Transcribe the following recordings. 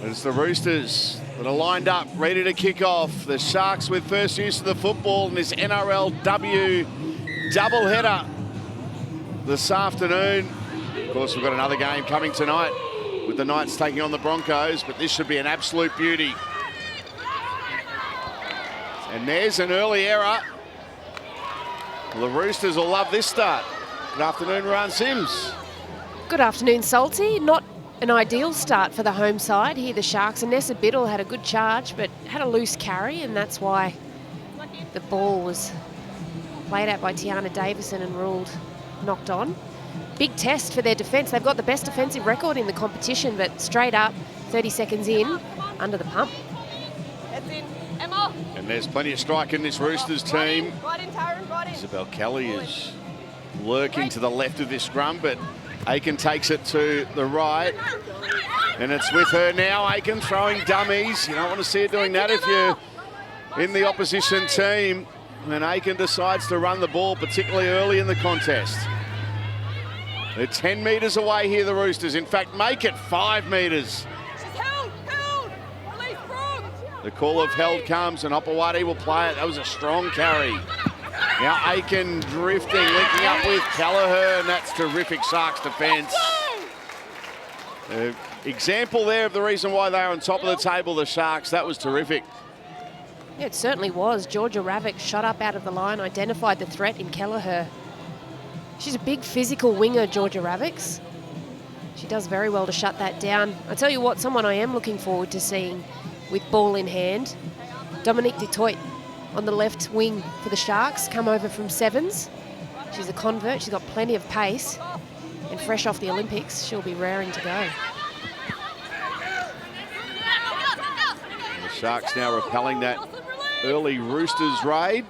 It's the Roosters that are lined up, ready to kick off. The Sharks with first use of the football in this NRLW doubleheader this afternoon. Of course, we've got another game coming tonight with the Knights taking on the Broncos, but this should be an absolute beauty. And there's an early error. The Roosters will love this start. Good afternoon, Ron Sims. Good afternoon, Salty. Not an ideal start for the home side here, the Sharks. And Nessa Biddle had a good charge, but had a loose carry, and that's why the ball was played out by Tiana Davison and ruled knocked on. Big test for their defence. They've got the best defensive record in the competition, but straight up, 30 seconds in, under the pump. That's in. Emma. And there's plenty of strike in this Roosters team. Right in, Taryn, right in. Isabel Kelly is lurking to the left of this scrum, but Aiken takes it to the right. And it's with her now. Aiken throwing dummies. You don't want to see her doing that if you're in the opposition team. And Aiken decides to run the ball, particularly early in the contest. They're 10 metres away here, the Roosters. In fact, make it 5 metres. She's held. Release Brooke. The call of held comes, and Opawati will play it. That was a strong carry. Now Aiken drifting, linking up with Kelleher, and that's terrific Sharks defence. Example there of the reason why they're on top of the table, the Sharks. That was terrific. Yeah, it certainly was. Georgia Ravik shot up out of the line, identified the threat in Kelleher. She's a big physical winger, Georgia Ravik's. She does very well to shut that down. I tell you what, someone I am looking forward to seeing with ball in hand, Dominique Dutoit on the left wing for the Sharks, come over from Sevens. She's a convert, she's got plenty of pace, and fresh off the Olympics, she'll be raring to go. The Sharks now repelling that early Roosters raid.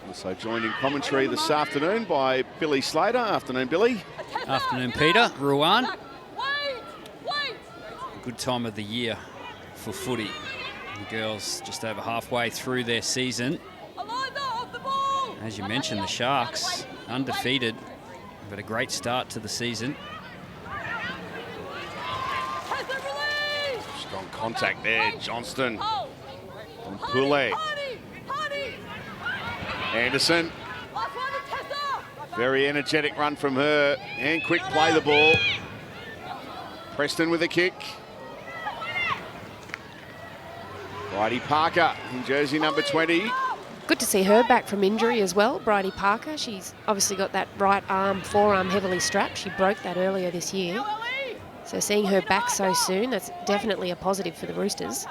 Also joined in commentary this afternoon by Billy Slater. Afternoon, Billy. Afternoon, Peter. Ruan. Good time of the year for footy. The girls just over halfway through their season. As you mentioned, the Sharks undefeated, but a great start to the season. Strong contact there, Johnston. And Poulet. Anderson. Very energetic run from her, and quick play the ball. Preston with a kick. Bridie Parker in jersey number 20. Good to see her back from injury as well, Bridie Parker. She's obviously got that right arm, forearm heavily strapped. She broke that earlier this year. So seeing her back so soon, that's definitely a positive for the Roosters.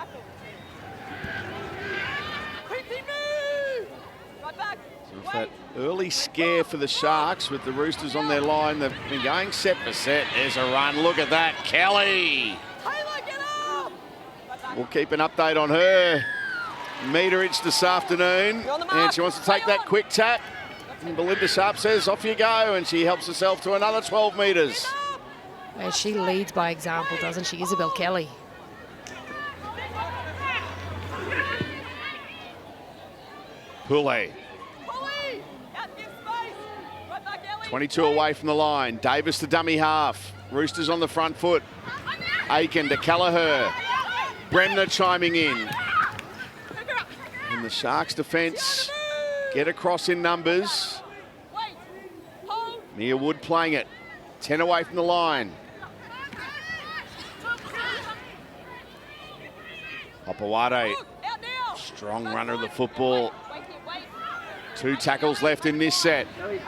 So that early scare for the Sharks with the Roosters on their line. They've been going set for set. There's a run. Look at that. Kelly. We'll keep an update on her meterage this afternoon. And she wants to take that quick tap. And Belinda Sharp says, off you go. And she helps herself to another 12 metres. And she leads by example, doesn't she, Isabel Kelly? Poulet. 22 away from the line. Davis to dummy half. Roosters on the front foot. Aiken to Kelleher. Bremner chiming in. And the Sharks defence get across in numbers. Mia Wood playing it. 10 away from the line. Opawati. Strong runner of the football. 2 tackles left in this set. Poulet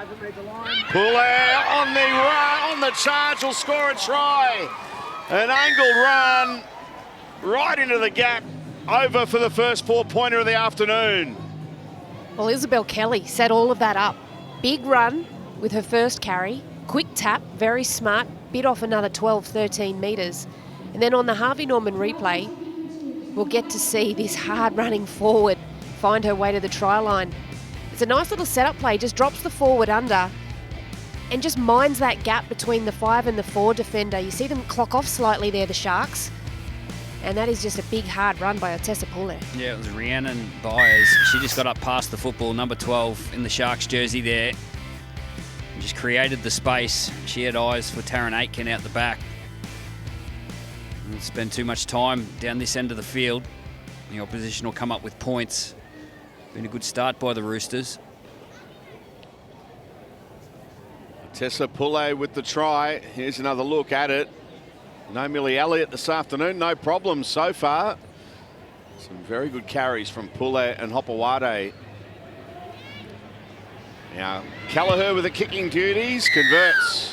on the run, on the charge, will score a try. An angled run right into the gap. Over for the first 4-pointer of the afternoon. Well, Isabel Kelly set all of that up. Big run with her first carry. Quick tap, very smart. Bit off another 12, 13 metres. And then on the Harvey Norman replay, we'll get to see this hard-running forward find her way to the try line. It's a nice little setup play, just drops the forward under and just mines that gap between the 5 and the 4 defender. You see them clock off slightly there, the Sharks. And that is just a big, hard run by Otessa Poulet. Yeah, it was Rhiannon Byers. She just got up past the football, number 12 in the Sharks jersey there. And just created the space. She had eyes for Taryn Aitken out the back. And spend too much time down this end of the field. The opposition will come up with points. Been a good start by the Roosters. Tessa Poulet with the try. Here's another look at it. No Millie Elliott this afternoon. No problems so far. Some very good carries from Poulet and Hopewade. Now, Kelleher with the kicking duties, converts.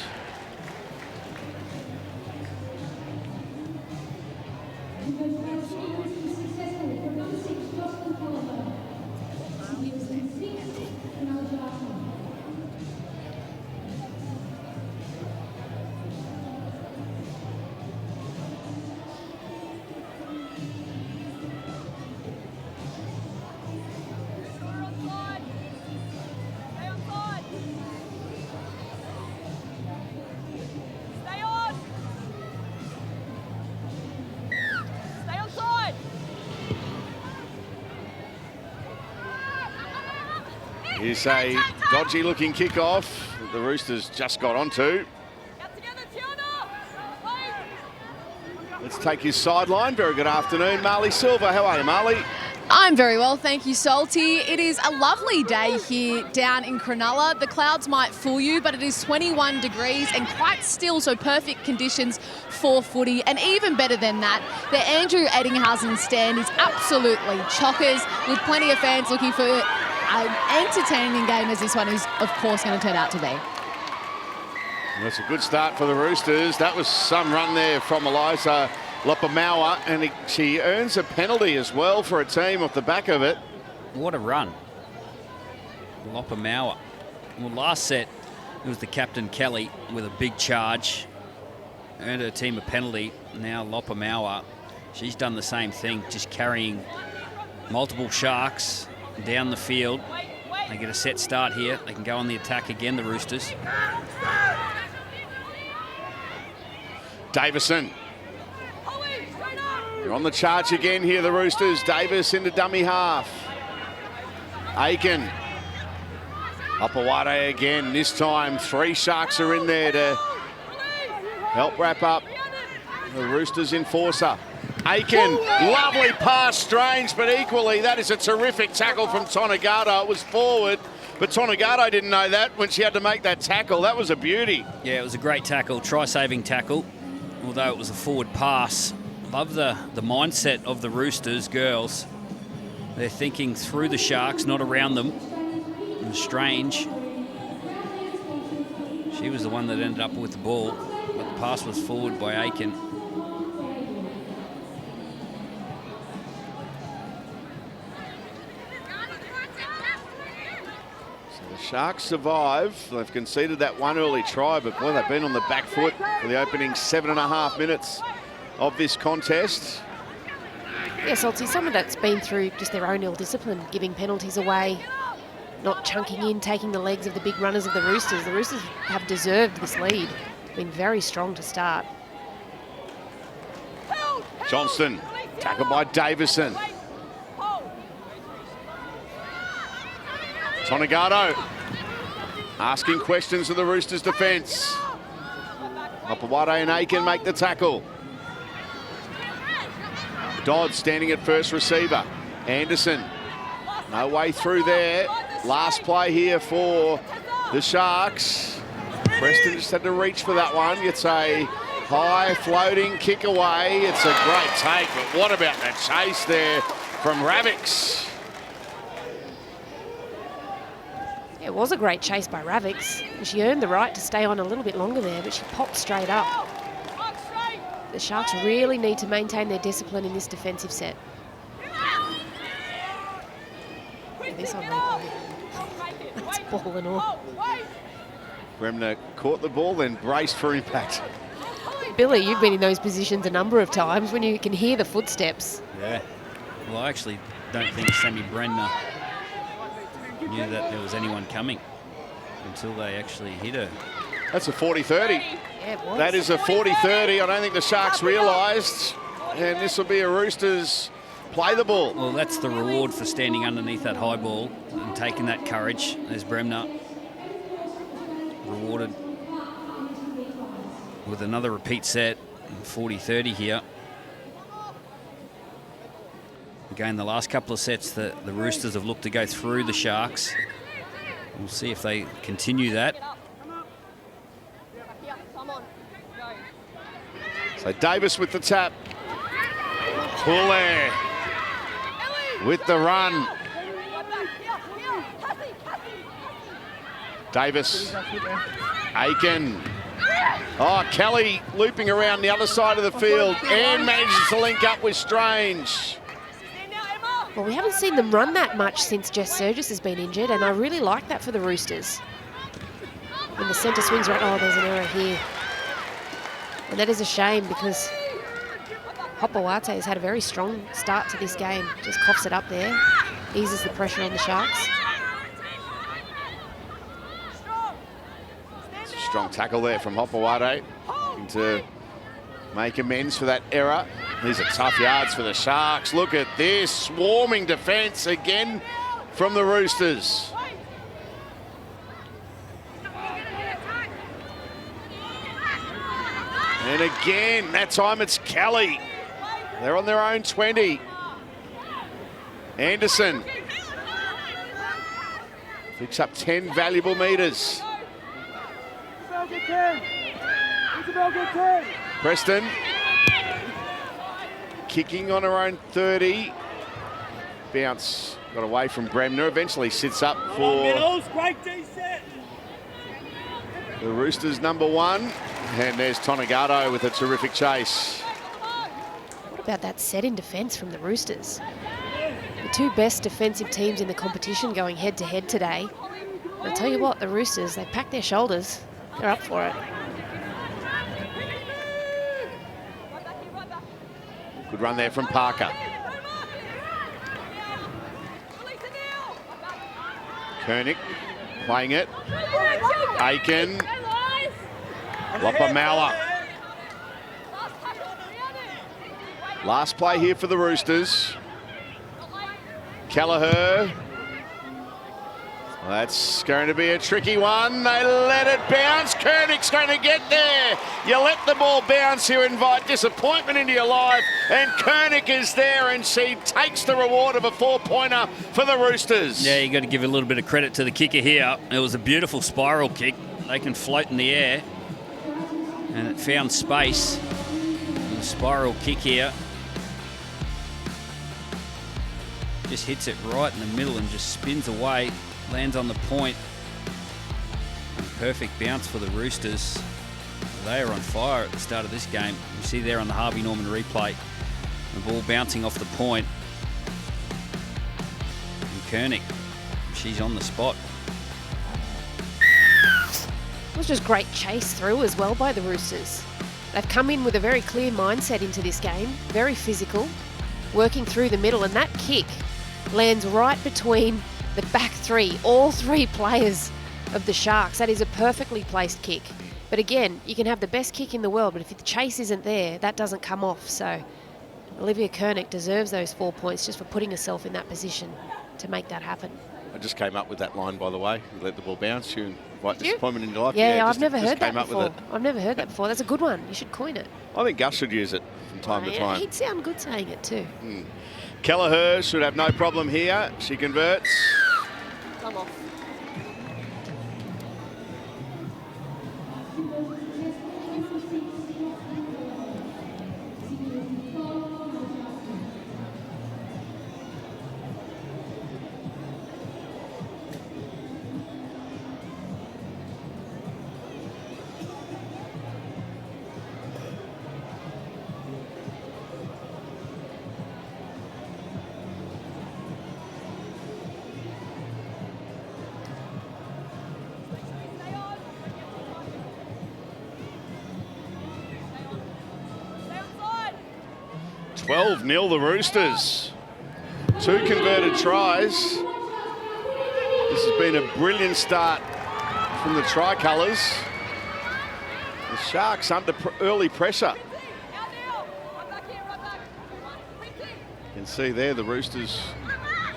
Here's a dodgy looking kickoff that the Roosters just got onto. Let's take his sideline. Very good afternoon, Marley Silver. How are you, Marley? I'm very well, thank you, Salty. It is a lovely day here down in Cronulla. The clouds might fool you, but it is 21 degrees and quite still, so perfect conditions for footy. And even better than that, the Andrew Eddinghausen stand is absolutely chockers, with plenty of fans looking for an entertaining game as this one is, of course, going to turn out to be. That's a good start for the Roosters. That was some run there from Eliza Lopamawa, and she earns a penalty as well for a team off the back of it. What a run. Lopamawa. Well, last set, it was the captain, Kelly, with a big charge. Earned her team a penalty. Now Lopamawa, she's done the same thing, just carrying multiple Sharks down the field. They get a set start here. They can go on the attack again, the Roosters. Davison. They're on the charge again here, the Roosters. Davis into dummy half. Aiken. Hopewade again. This time, 3 Sharks are in there to help wrap up the Roosters enforcer. Aiken, lovely pass, Strange, but equally that is a terrific tackle from Tonegata. It was forward, but Tonegata didn't know that when she had to make that tackle. That was a beauty. Yeah, it was a great tackle, try-saving tackle, although it was a forward pass. Love the mindset of the Roosters girls. They're thinking through the Sharks, not around them. And Strange, she was the one that ended up with the ball, but the pass was forward by Aiken. Sharks survive. They've conceded that one early try, but boy, they've been on the back foot for the opening 7.5 minutes of this contest. Yeah, Salty, some of that's been through just their own ill discipline, giving penalties away, not chunking in, taking the legs of the big runners of the Roosters. The Roosters have deserved this lead. Been very strong to start. Johnston, tackled by Davison. Tonegata asking questions of the Roosters' defence. Hopewade and Aiken make the tackle. Dodd standing at first receiver. Anderson, no way through there. Last play here for the Sharks. Preston just had to reach for that one. It's a high floating kick away. It's a great take, but what about that chase there from Ravix? It was a great chase by Ravix. She earned the right to stay on a little bit longer there, but she popped straight up. The Sharks really need to maintain their discipline in this defensive set. This on replay. That's ball and all. Bremner caught the ball, then braced for impact. Billy, you've been in those positions a number of times when you can hear the footsteps. Yeah. Well, I actually don't think Sammy Bremner knew that there was anyone coming until they actually hit her. That's a 40-30. Yeah, it was. That is a 40-30. I don't think the Sharks realised. And this will be a Roosters play the ball. Well, that's the reward for standing underneath that high ball and taking that courage. There's Bremner rewarded with another repeat set, 40-30 here. Again, the last couple of sets, the Roosters have looked to go through the Sharks. We'll see if they continue that. So Davis with the tap. Pull there. With the run. Davis. Aiken. Oh, Kelly looping around the other side of the field and manages to link up with Strange. Well, we haven't seen them run that much since Jess Surgis has been injured, and I really like that for the Roosters. When the centre swings right, oh, there's an error here. And that is a shame because Hopawate has had a very strong start to this game. Just coughs it up there, eases the pressure on the Sharks. It's a strong tackle there from Hopawate, looking to make amends for that error. These are tough yards for the Sharks. Look at this swarming defence again from the Roosters. And again, that time it's Kelly. They're on their own 20. Anderson picks up 10 valuable metres. Preston kicking on her own 30. Bounce got away from Bremner. Eventually sits up for the Roosters number 1. And there's Tonagato with a terrific chase. What about that set in defence from the Roosters? The two best defensive teams in the competition going head-to-head today. And I'll tell you what, the Roosters, they pack their shoulders. They're up for it. Good run there from Parker. Koenig playing it. Aiken. Lopamala. Last play here for the Roosters. Kelleher. Well, that's going to be a tricky one. They let it bounce. Koenig's going to get there. You let the ball bounce, you invite disappointment into your life. And Koenig is there, and she takes the reward of a 4-pointer for the Roosters. Yeah, you got to give a little bit of credit to the kicker here. It was a beautiful spiral kick. They can float in the air. And it found space. And the spiral kick here. Just hits it right in the middle and just spins away. Lands on the point. Perfect bounce for the Roosters. They are on fire at the start of this game. You see there on the Harvey Norman replay, the ball bouncing off the point. And Koenig, she's on the spot. It was just great chase through as well by the Roosters. They've come in with a very clear mindset into this game, very physical, working through the middle, and that kick lands right between the back three, all three players of the Sharks. That is a perfectly placed kick. But again, you can have the best kick in the world, but if the chase isn't there, that doesn't come off. So Olivia Koenig deserves those 4 points just for putting herself in that position to make that happen. I just came up with that line, by the way. You let the ball bounce, you invite disappointment into life. Yeah, I've never heard that before. I've never heard that before. That's a good one. You should coin it. I think Gus should use it from time to time. He'd sound good saying it too. Kelleher should have no problem here. She converts. Come off. Stay on. 12-0 the Roosters. 2 converted tries. This has been a brilliant start from the Tricolours. The Sharks under early pressure. You can see there the Roosters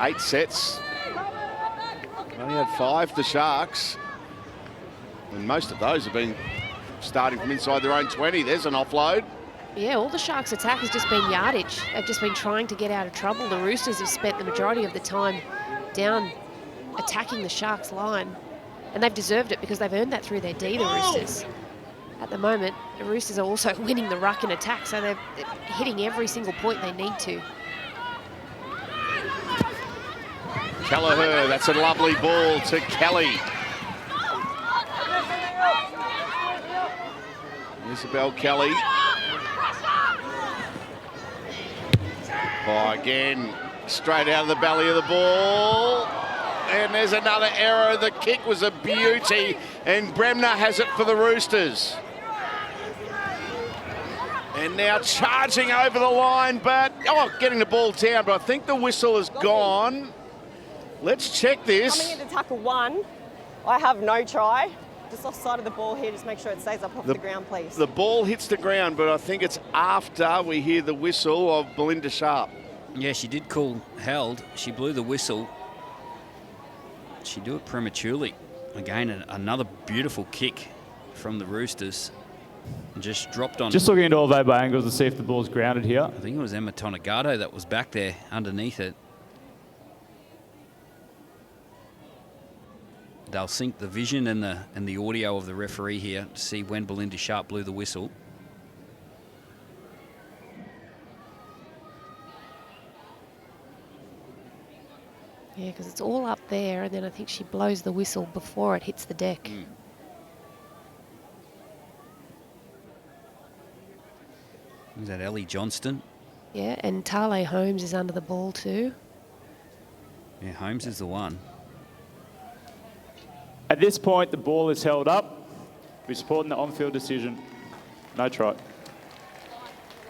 8 sets. Only had 5 the Sharks. And most of those have been starting from inside their own 20. There's an offload. Yeah, all the Sharks' attack has just been yardage. They've just been trying to get out of trouble. The Roosters have spent the majority of the time down attacking the Sharks' line. And they've deserved it because they've earned that through their D, the Roosters. At the moment, the Roosters are also winning the ruck in attack, so they're hitting every single point they need to. Kelleher, that's a lovely ball to Kelly. Isabel Kelly. Oh, again, straight out of the belly of the ball. And there's another error. The kick was a beauty, and Bremner has it for the Roosters. And now charging over the line, but, getting the ball down, but I think the whistle is gone. Let's check this. Coming into tackle 1, I have no try. Just offside of the ball here, just make sure it stays up off the ground, please. The ball hits the ground, but I think it's after we hear the whistle of Belinda Sharp. Yeah, she did call held. She blew the whistle. She do it prematurely. Again, another beautiful kick from the Roosters. Just dropped on. Just looking into all available angles to see if the ball's grounded here. I think it was Emma Tonagato that was back there underneath it. They'll sync the vision and the audio of the referee here to see when Belinda Sharp blew the whistle. Yeah, because it's all up there, and then I think she blows the whistle before it hits the deck. Is that Ellie Johnston? Yeah, and Tale Holmes is under the ball too. Yeah, Holmes is the one. At this point, the ball is held up. We're supporting the on-field decision. No try.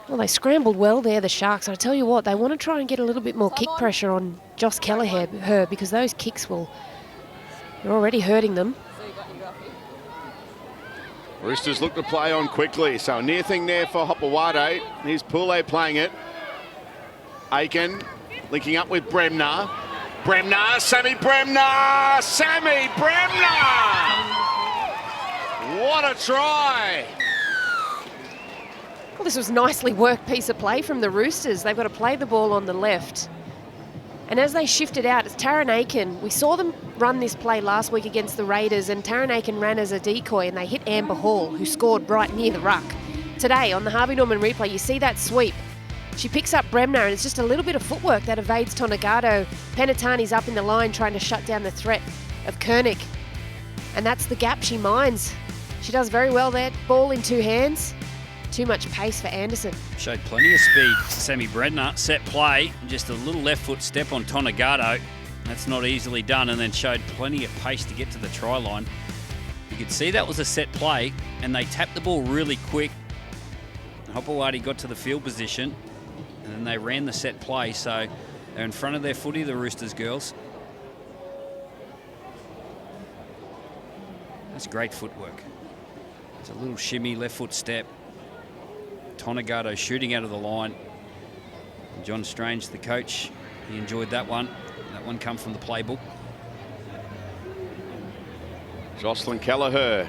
Well, they scrambled well there, the Sharks. I tell you what, they want to try and get a little bit more kick pressure on Joss Kelleher because those kicks they're already hurting them. Roosters look to play on quickly, so a near thing there for Hopewade. Here's Poulet playing it. Aiken linking up with Bremner. Sammy Bremner! Sammy Bremner! What a try! Well, this was a nicely worked piece of play from the Roosters. They've got to play the ball on the left. And as they shifted out, it's Taryn Aiken. We saw them run this play last week against the Raiders, and Taryn Aiken ran as a decoy, and they hit Amber Hall, who scored right near the ruck. Today, on the Harvey Norman replay, you see that sweep. She picks up Bremner, and it's just a little bit of footwork that evades Tonagato. Penatani's up in the line trying to shut down the threat of Koenig. And that's the gap she minds. She does very well there. Ball in two hands. Too much pace for Anderson. Showed plenty of speed. Sammy Bremner, set play. Just a little left foot step on Tonagato. That's not easily done, and then showed plenty of pace to get to the try line. You could see that was a set play, and they tapped the ball really quick. Hopewade got to the field position, and then they ran the set play, so they're in front of their footy, the Roosters girls. That's great footwork. It's a little shimmy, left foot step. Tonagato shooting out of the line. And John Strange, the coach, he enjoyed that one. That one come from the playbook. Jocelyn Kelleher.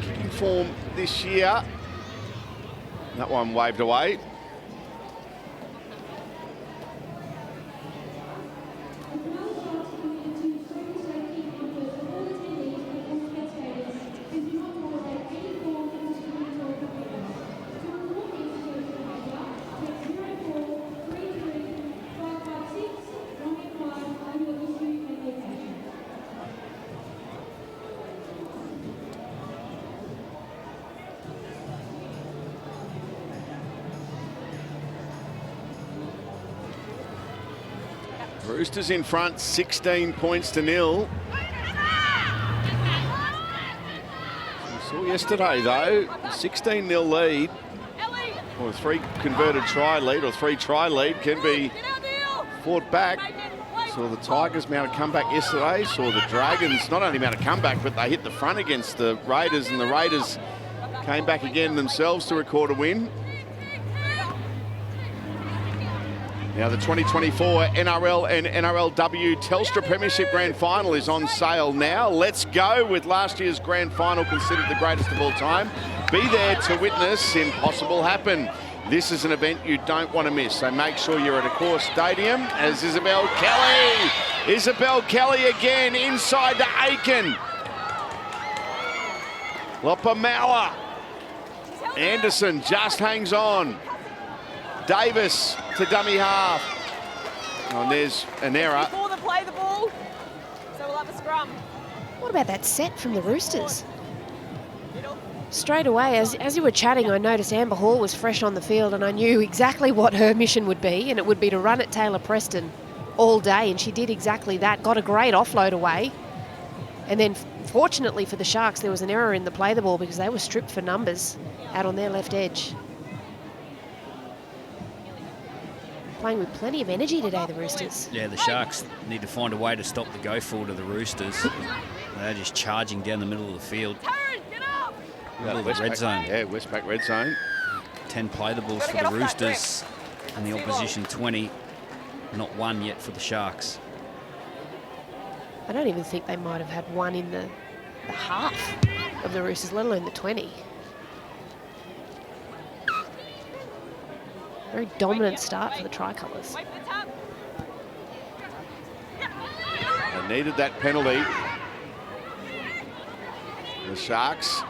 Kicking form this year. That one waved away. Roosters in front, 16 points to 0. We saw yesterday, though, a 16-0 lead, or a 3 converted try lead, or 3 try lead can be fought back. Saw the Tigers mount a comeback yesterday, saw the Dragons not only mount a comeback, but they hit the front against the Raiders, and the Raiders came back again themselves to record a win. Now the 2024 NRL and NRLW Telstra Premiership Grand Final is on sale now. Let's go with last year's Grand Final considered the greatest of all time. Be there to witness impossible happen. This is an event you don't want to miss, so make sure you're at a core stadium as Isabel Kelly. Isabel Kelly again inside to Aiken. Lopamala. Anderson just hangs on. Davis to dummy half. Oh, and there's an error. Before they play the ball, so we'll have a scrum. What about that set from the Roosters? Straight away, as you were chatting, I noticed Amber Hall was fresh on the field, and I knew exactly what her mission would be, and it would be to run at Taylor Preston all day, and she did exactly that. Got a great offload away. And then, fortunately for the Sharks, there was an error in the play the ball because they were stripped for numbers out on their left edge. Playing with plenty of energy today, the Roosters. Yeah, the Sharks need to find a way to stop the go forward of the Roosters. They're just charging down the middle of the field. Middle of the red zone. Yeah, Westpac red zone. 10 play the balls for the Roosters and the opposition 20. Not one yet for the Sharks. I don't even think they might have had one in the half of the Roosters, let alone the 20. Very dominant start for the Tricolours. They needed that penalty. The Sharks.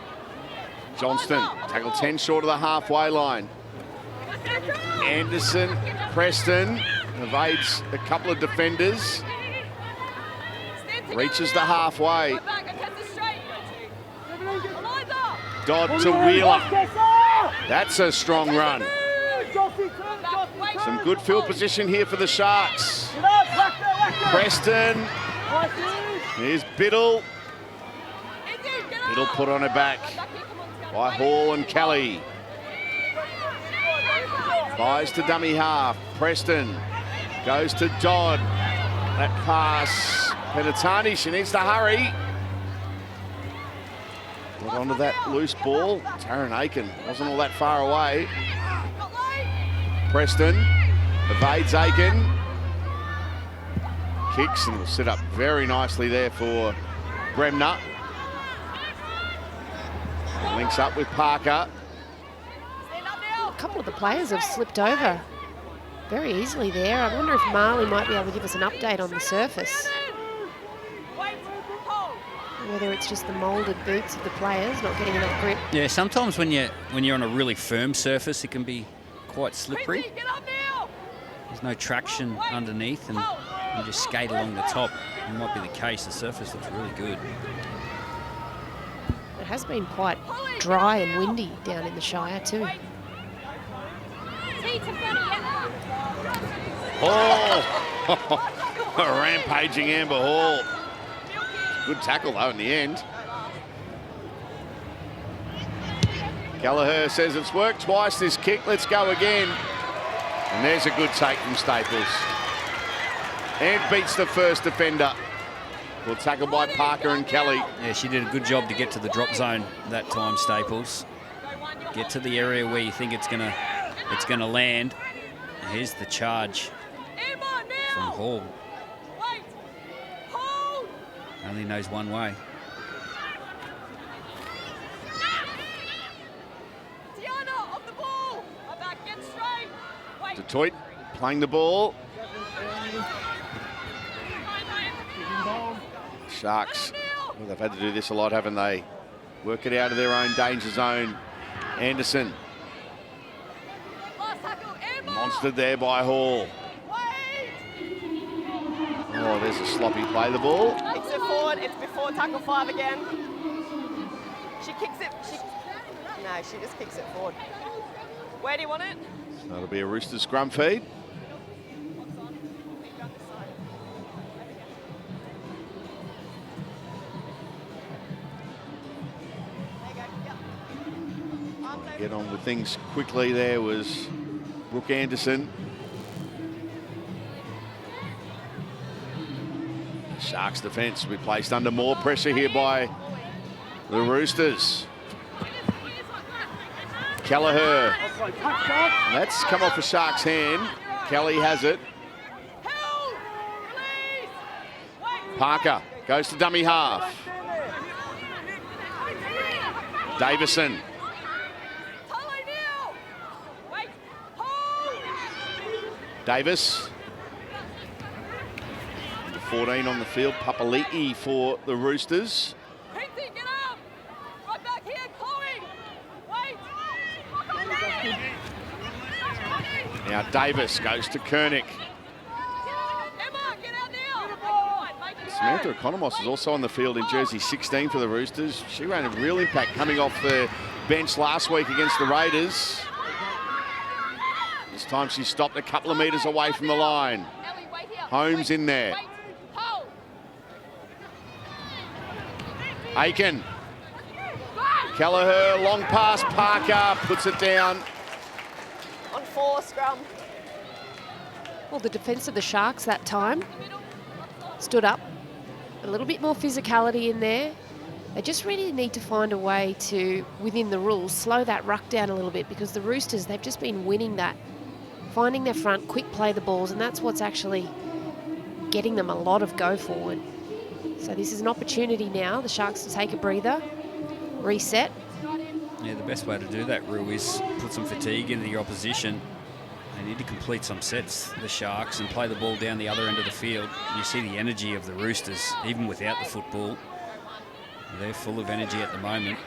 Johnston, tackle 10 short of the halfway line. Anderson, Preston, evades a couple of defenders. Reaches the halfway. Dodd to Wheeler. That's a strong run. Some good field position here for the Sharks. Preston. Here's Biddle. Biddle put on her back by Hall and Kelly. Buys to dummy half. Preston goes to Dodd. That pass. Penatani, she needs to hurry. Got onto that loose ball. Taryn Aiken wasn't all that far away. Preston evades Aiken. Kicks and will sit up very nicely there for Bremner. Links up with Parker. A couple of the players have slipped over very easily there. I wonder if Marley might be able to give us an update on the surface. Whether it's just the moulded boots of the players not getting enough grip. Yeah, sometimes when you're on a really firm surface, it can be quite slippery. There's no traction underneath, and you just skate along the top. It might be the case. The surface looks really good. It has been quite dry and windy down in the Shire too. Oh, a rampaging Amber Hall. Good tackle though in the end. Gallagher says it's worked twice this kick, let's go again. And there's a good take from Staples. And beats the first defender. Well, tackled by Parker and Kelly. Yeah, she did a good job to get to the drop zone that time, Staples. Get to the area where you think it's gonna land. Here's the charge from Hall. Only knows one way. Detroit playing the ball. Sharks, well, they've had to do this a lot, haven't they? Work it out of their own danger zone. Anderson. Monstered there by Hall. Oh, there's a sloppy play the ball. Kicks it forward, it's before tackle 5 again. She kicks it, no, she just kicks it forward. Where do you want it? So that'll be a Roosters scrum feed. Get on with things quickly there was Brooke Anderson. Sharks defence will be placed under more pressure here by the Roosters. Kelleher. That's come off a Sharks hand. Kelly has it. Parker goes to dummy half. Davison. Davis. Number 14 on the field, Papali'i for the Roosters. Now Davis goes to Kernick. Samantha Economos is also on the field in jersey 16 for the Roosters. She ran a real impact coming off the bench last week against the Raiders. This time she stopped a couple of metres away from the line. Holmes in there. Aiken. Kelleher, long pass, Parker puts it down. On 4 scrum. Well, the defence of the Sharks that time stood up. A little bit more physicality in there. They just really need to find a way to, within the rules, slow that ruck down a little bit, because the Roosters, they've just been winning that, finding their front, quick play the balls, and that's what's actually getting them a lot of go forward. So this is an opportunity now, the Sharks to take a breather, reset. Yeah, the best way to do that, Rue, is put some fatigue into the opposition. They need to complete some sets, the Sharks, and play the ball down the other end of the field. You see the energy of the Roosters, even without the football. They're full of energy at the moment.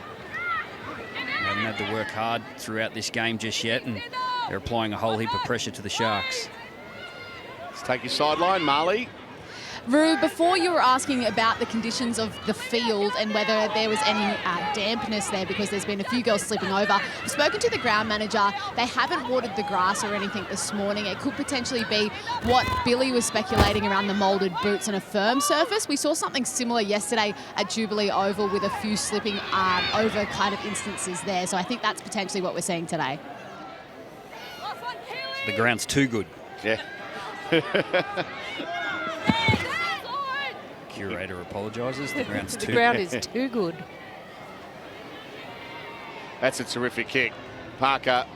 They haven't had to work hard throughout this game just yet, and they're applying a whole heap of pressure to the Sharks. Let's take your sideline, Marley. Rue, before you were asking about the conditions of the field and whether there was any dampness there, because there's been a few girls slipping over. I've spoken to the ground manager. They haven't watered the grass or anything this morning. It could potentially be what Billy was speculating around the moulded boots and a firm surface. We saw something similar yesterday at Jubilee Oval with a few slipping over kind of instances there. So I think that's potentially what we're seeing today. The ground's too good. Yeah. Curator apologises. The ground's too The ground is too good. That's a terrific kick. Parker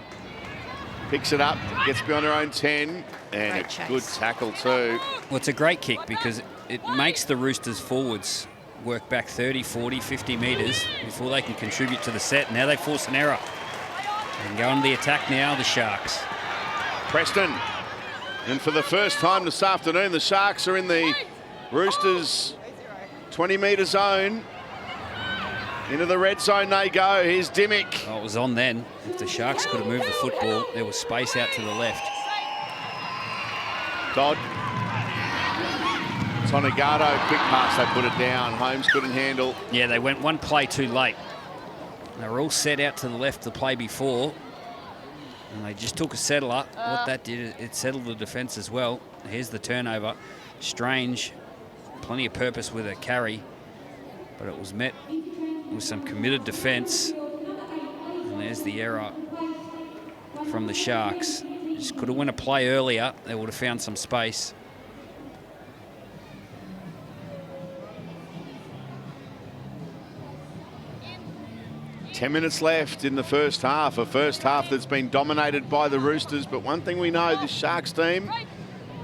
picks it up, gets beyond her own 10, and Great a chase. good tackle too. Well, it's a great kick because it makes the Roosters forwards work back 30, 40, 50 metres before they can contribute to the set. Now they force an error. They can go on the attack now, the Sharks. Preston. And for the first time this afternoon, the Sharks are in the Roosters 20-metre zone. Into the red zone they go. Here's Dimmick. Oh, it was on then. If the Sharks could have moved the football, there was space out to the left. Todd. Tonegado, quick pass, they put it down. Holmes couldn't handle. Yeah, they went one play too late. They were all set out to the left the play before, and they just took a settler. What that did, it settled the defence as well. Here's the turnover. Strange, plenty of purpose with a carry, but it was met with some committed defence. And there's the error from the Sharks. Just could have won a play earlier. They would have found some space. Ten minutes left in the first half. A first half that's been dominated by the Roosters. But one thing we know, this Sharks team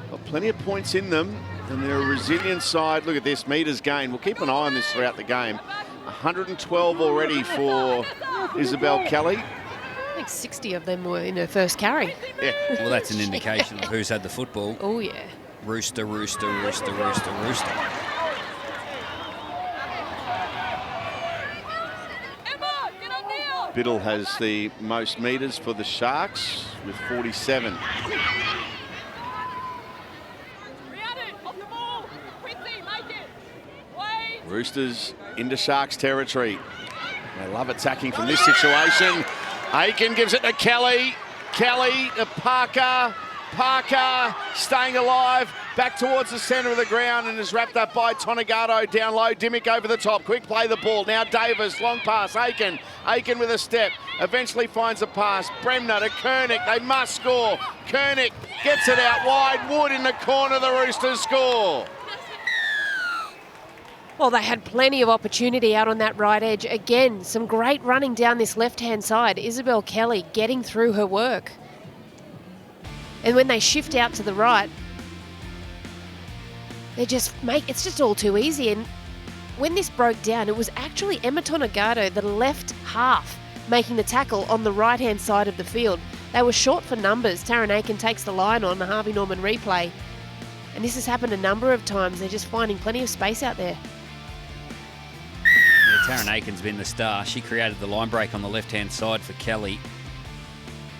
got plenty of points in them, and they're a resilient side. Look at this, metres gained. We'll keep an eye on this throughout the game. 112 already for Isabel Kelly. I think 60 of them were in her first carry. Yeah. Well, that's an indication of who's had the football. Oh, yeah. Rooster, Rooster, Rooster, Rooster, Rooster. Biddle has the most metres for the Sharks with 47. Roosters into Sharks territory. They love attacking from this situation. Aiken gives it to Kelly. Kelly to Parker. Parker staying alive. Back towards the centre of the ground and is wrapped up by Tonegado down low. Dimmick over the top. Quick play the ball. Now Davis. Long pass. Aiken. Aiken with a step. Eventually finds a pass. Bremner to Kernick. They must score. Kernick gets it out wide. Wood in the corner. The Roosters score. Well, they had plenty of opportunity out on that right edge. Again, some great running down this left-hand side. Isabel Kelly getting through her work. And when they shift out to the right, it's just all too easy. And when this broke down, it was actually Emma Tonegado, the left half, making the tackle on the right-hand side of the field. They were short for numbers. Taryn Aiken takes the line on the Harvey Norman replay. And this has happened a number of times. They're just finding plenty of space out there. Yeah, Taryn Aiken's been the star. She created the line break on the left-hand side for Kelly.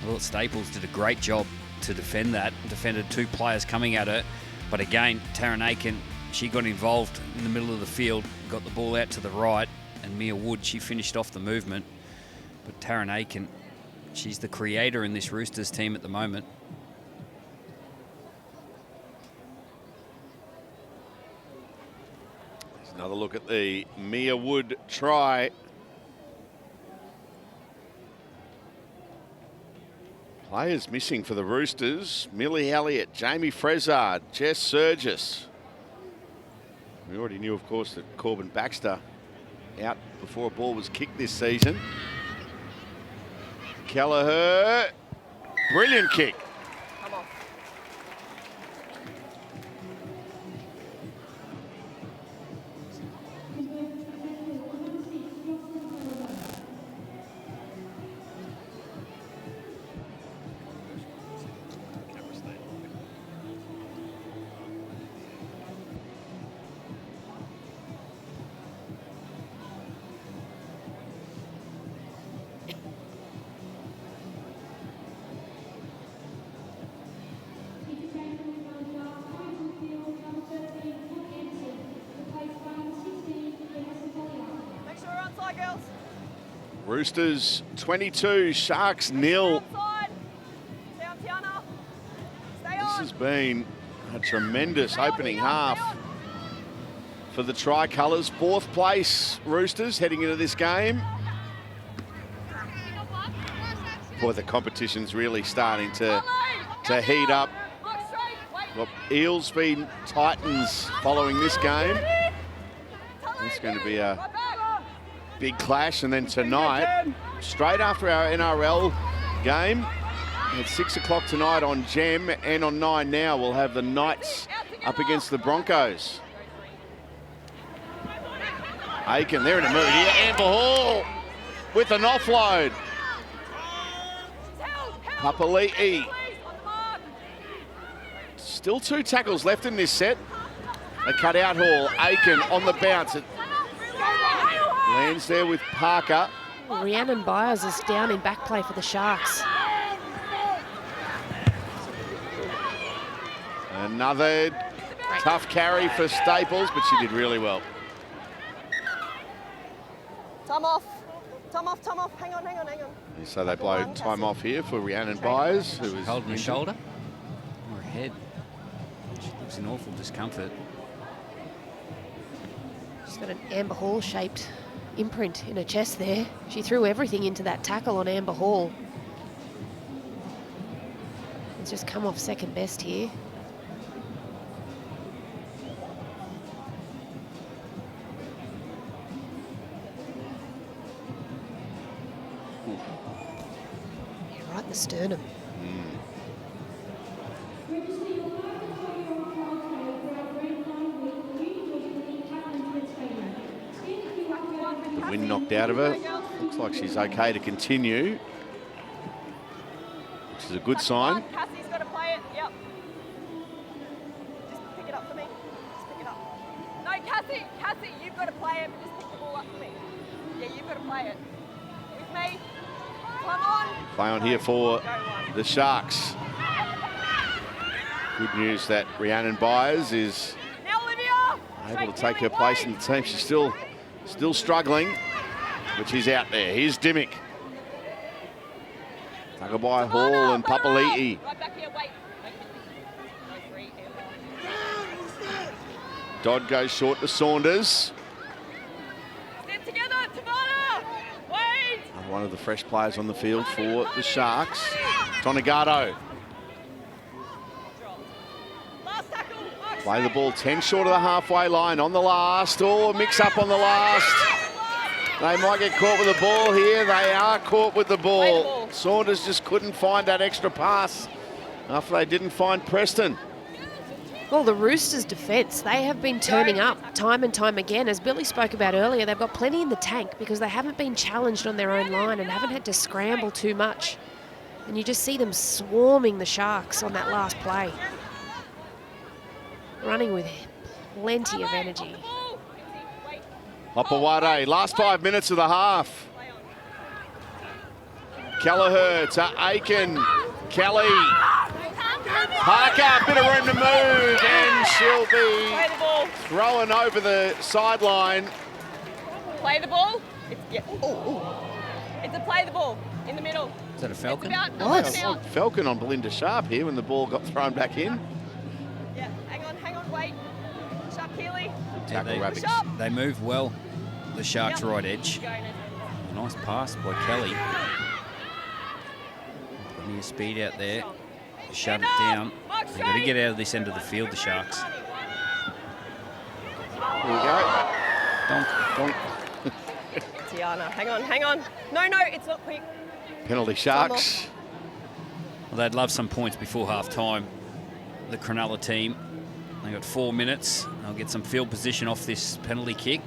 I thought Staples did a great job to defend that. Defended two players coming at her. But again, Taryn Aiken, she got involved in the middle of the field, got the ball out to the right, and Mia Wood, she finished off the movement. But Taryn Aiken, she's the creator in this Roosters team at the moment. There's another look at the Mia Wood try. Players missing for the Roosters. Millie Elliott, Jamie Frezard, Jess Surgis. We already knew, of course, that Corbin Baxter out before a ball was kicked this season. Kelleher, brilliant kick. Come on. Roosters 22, Sharks 0. This has been a tremendous opening half for the Tricolours. Fourth place Roosters heading into this game. Boy, the competition's really starting to heat up. Well, Eels beat Titans following this game. It's going to be a big clash. And then tonight, straight after our NRL game, at 6 o'clock tonight on Gem and on 9 Now, we'll have the Knights up against the Broncos. Aiken, they're in a mood here. Amber Hall with an offload. Papali'i. Still 2 tackles left in this set. They cut out Hall. Aiken on the bounce. It lands there with Parker. Rhiannon Byers is down in back play for the Sharks. Another tough carry for Staples, but she did really well. Time off. Time off, time off. Hang on, hang on, hang on. So they blow time off here for Rhiannon Byers, who is holding her shoulder or her head. She looks in awful discomfort. She's got an Amber Hall-shaped imprint in her chest there. She threw everything into that tackle on Amber Hall. It's just come off second best here. Yeah, right in the sternum. The wind knocked out of her. Looks like she's okay to continue, which is a good sign. Cassie's got to play it. Yep. Just pick it up for me. Just pick it up. No, Cassie, you've got to play it. Just pick the ball up for me. Yeah, you've got to play it. With me. Come on. Play on here for the Sharks. Good news that Rhiannon Byers is able to take her place in the team. She's still struggling, but she's out there. Here's Dimmick. Tugger by Hall and Papali'i. Dodd goes short to Saunders. Step together, Tabana. Wait. One of the fresh players on the field for the Sharks. Tonegado. Play the ball 10 short of the halfway line on the last. Oh, mix up on the last. They might get caught with the ball here. They are caught with the ball. Saunders just couldn't find that extra pass after they didn't find Preston. Well, the Roosters' defence, they have been turning up time and time again. As Billy spoke about earlier, they've got plenty in the tank because they haven't been challenged on their own line and haven't had to scramble too much. And you just see them swarming the Sharks on that last play. Running with plenty of energy. Hopawade, last 5 minutes of the half. Kelleher to Aiken. Kelly. Parker, bit of room to move, and she'll be thrown over the sideline. Play the ball. It's a play the ball in the middle. Is that a Falcon? What? Falcon on Belinda Sharp here when the ball got thrown back in. Yeah, hang on, wait. Sharp Keeley. Tackle Rabbits. They move well, the Sharks' right edge. Nice pass by Kelly. Plenty of speed out there. Shut it down. They've got to get out of this end of the field, the Sharks. Here we go. Donk. Donk. Tiana, hang on. No, it's not quick. Penalty Sharks. Well, they'd love some points before half-time. The Cronulla team. They've got 4 minutes. They'll get some field position off this penalty kick.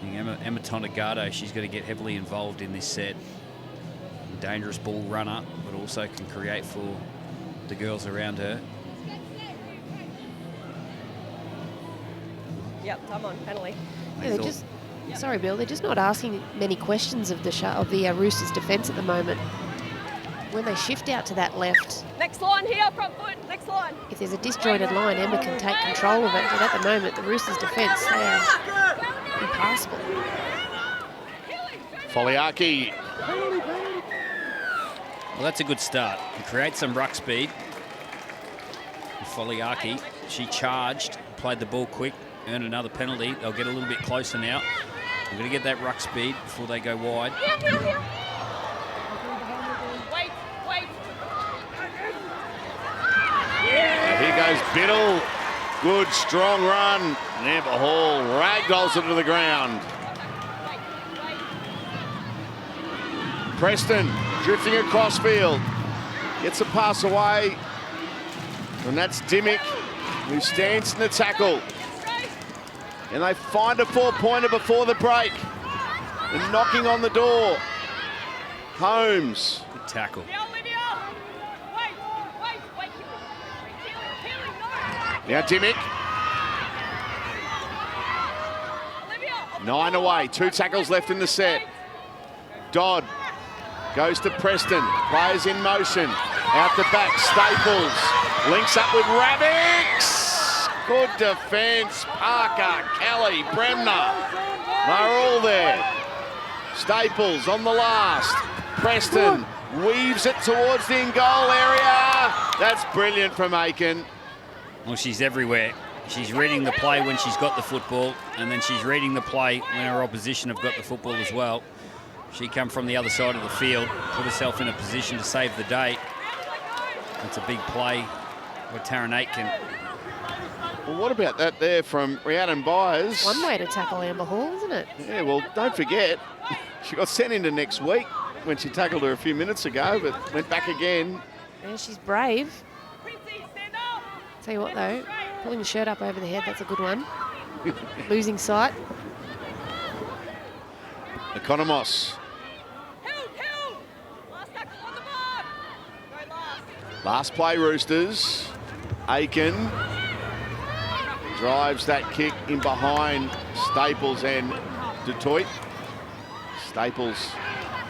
Emma Tonegado, she's got to get heavily involved in this set. Dangerous ball runner, but also can create for the girls around her. Yep, time on, penalty. Yeah, they're just, sorry, Bill, they're just not asking many questions of the Roosters' defence at the moment. When they shift out to that left, Next line here, front foot, next line. if there's a disjointed line, Emma can take control of it. But at the moment, the Roosters' defence, they are impassable. Foliaki. Well, that's a good start. You create some ruck speed. Foliaki, she charged, played the ball quick, earned another penalty. They'll get a little bit closer now. We're going to get that ruck speed before they go wide. Wait. Here goes Biddle. Good, strong run. And Amber Hall ragdolls it to the ground. Preston drifting across field. Gets a pass away. And that's Dimmick, who stands in the tackle. And they find a 4-pointer before the break. And knocking on the door. Holmes. Good tackle. Now Dimmick. 9 away, 2 tackles left in the set. Dodd goes to Preston, players in motion. Out the back, Staples links up with Ravix. Good defence, Parker, Kelly, Bremner. They're all there. Staples on the last. Preston weaves it towards the in-goal area. That's brilliant from Aiken. Well, she's everywhere. She's reading the play when she's got the football, and then she's reading the play when her opposition have got the football as well. She come from the other side of the field, put herself in a position to save the day. That's a big play by Taryn Aitken. Well, what about that there from Rhiannon Byers? One way to tackle Amber Hall, isn't it? Yeah, well, don't forget, she got sent into next week when she tackled her a few minutes ago, but went back again. Yeah, she's brave. Tell you what, though, pulling the shirt up over the head, that's a good one. Losing sight. Economos. Last play, Roosters. Aiken drives that kick in behind Staples and Detroit. Staples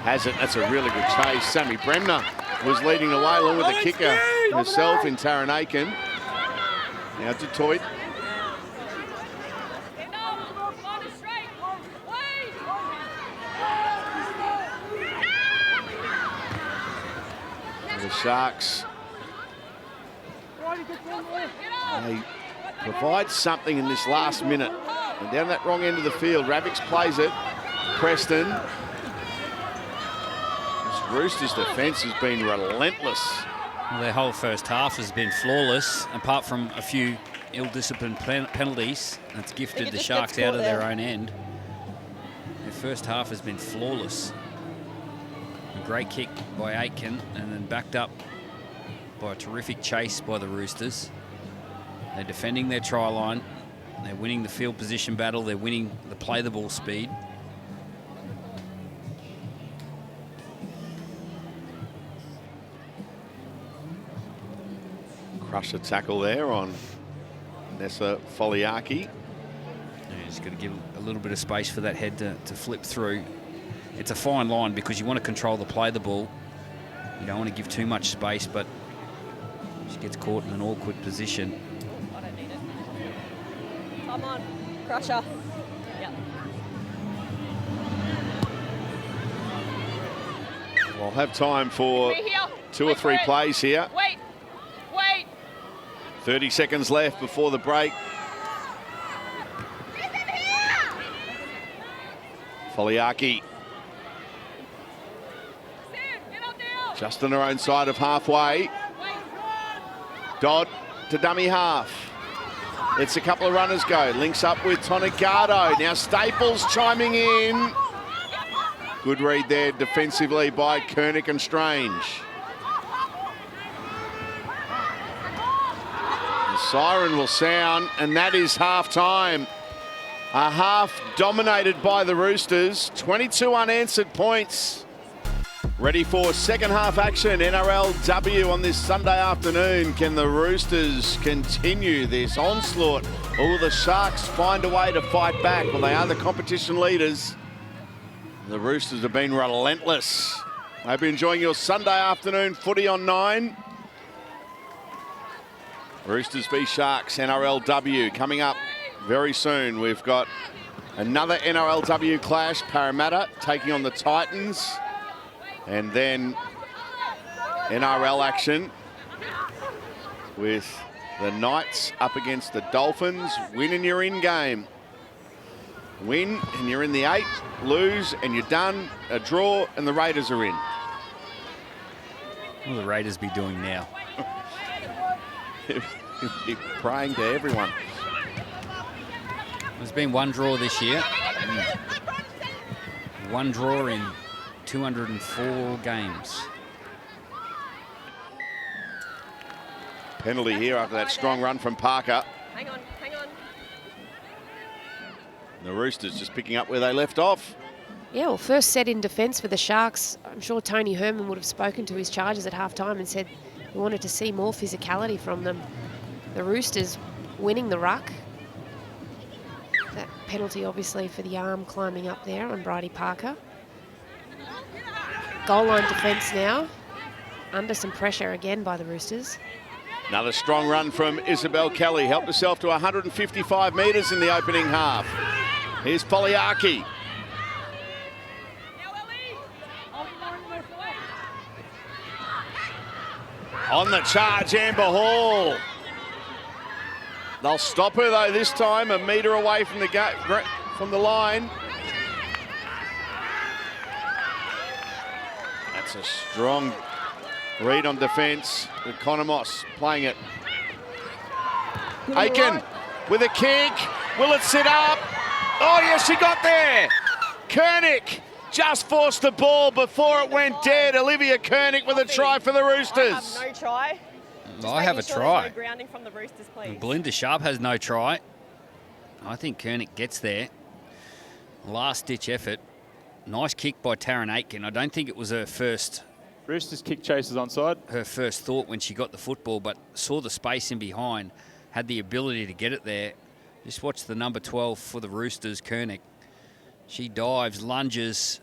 has it. That's a really good chase. Sammy Bremner was leading the way along with the kicker herself in Taryn Aiken. Now Detroit. The Sharks, they provide something in this last minute. And down that wrong end of the field, Ravix plays it. Preston. This Roosters defence has been relentless. Well, their whole first half has been flawless, apart from a few ill-disciplined penalties. That's gifted the Sharks out of their own end. Their first half has been flawless. A great kick by Aitken, and then backed up by a terrific chase by the Roosters. They're defending their try line. They're winning the field position battle. They're winning the play the ball speed. Crusher tackle there on Nessa Foliaki. Just got to give a little bit of space for that head to flip through. It's a fine line because you want to control the play the ball. You don't want to give too much space, but she gets caught in an awkward position. I don't need it. Come on, Crusher. Yep. We'll have time for two or three plays here. Wait. 30 seconds left before the break. Foliaki. Just on her own side of halfway. Dodd to dummy half. It's a couple of runners go. Links up with Tonegado. Now Staples chiming in. Good read there defensively by Kernick and Strange. The siren will sound, and that is half-time. A half dominated by the Roosters. 22 unanswered points. Ready for second half action. NRLW on this Sunday afternoon. Can the Roosters continue this onslaught? Or will the Sharks find a way to fight back? Well, they are the competition leaders. The Roosters have been relentless. Hope you're enjoying your Sunday afternoon footy on 9. Roosters v Sharks, NRLW coming up very soon. We've got another NRLW clash, Parramatta taking on the Titans. And then NRL action with the Knights up against the Dolphins. Win and you're in game. Win and you're in the 8. Lose and you're done. A draw and the Raiders are in. What will the Raiders be doing now? Keep praying to everyone. There's been one draw this year. One draw in 204 games. Penalty here after that strong run from Parker. Hang on. The Roosters just picking up where they left off. Yeah, well, first set in defence for the Sharks. I'm sure Tony Herman would have spoken to his charges at half-time and said he wanted to see more physicality from them. The Roosters winning the ruck. That penalty, obviously, for the arm climbing up there on Bridie Parker. Goal line defence now. Under some pressure again by the Roosters. Another strong run from Isabel Kelly. Helped herself to 155 metres in the opening half. Here's Foliaki. On the charge, Amber Hall. They'll stop her though this time, a metre away from the line. That's a strong read on defence. Economos playing it. Aiken with a kick. Will it sit up? Oh yes, she got there. Kernick just forced the ball before it went dead. Olivia Kernick with a try for the Roosters. I have no try. I have a try. No grounding from the Roosters, please. Belinda Sharp has no try. I think Kernick gets there. Last-ditch effort. Nice kick by Taryn Aitken. I don't think it was her first Roosters kick chasers onside. Her first thought when she got the football, but saw the space in behind, had the ability to get it there. Just watch the number 12 for the Roosters, Kernick. She dives, lunges.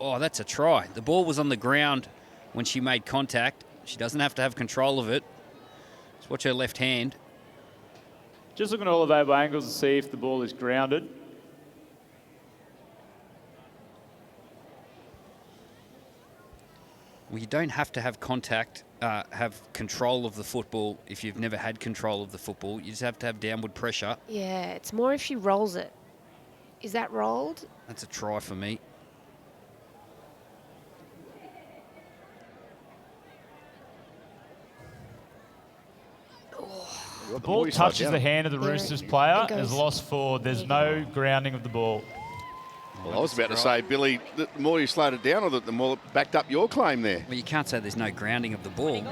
Oh, that's a try. The ball was on the ground when she made contact. She doesn't have to have control of it. Just watch her left hand. Just looking at all available angles to see if the ball is grounded. Well, you don't have to have contact, have control of the football if you've never had control of the football. You just have to have downward pressure. Yeah, it's more if she rolls it. Is that rolled? That's a try for me. The ball touches the hand of the Roosters player and is lost for. There's no grounding of the ball. Well, I was about to say, Billy, the more you slowed it down, or the more it backed up your claim there. Well, you can't say there's no grounding of the ball.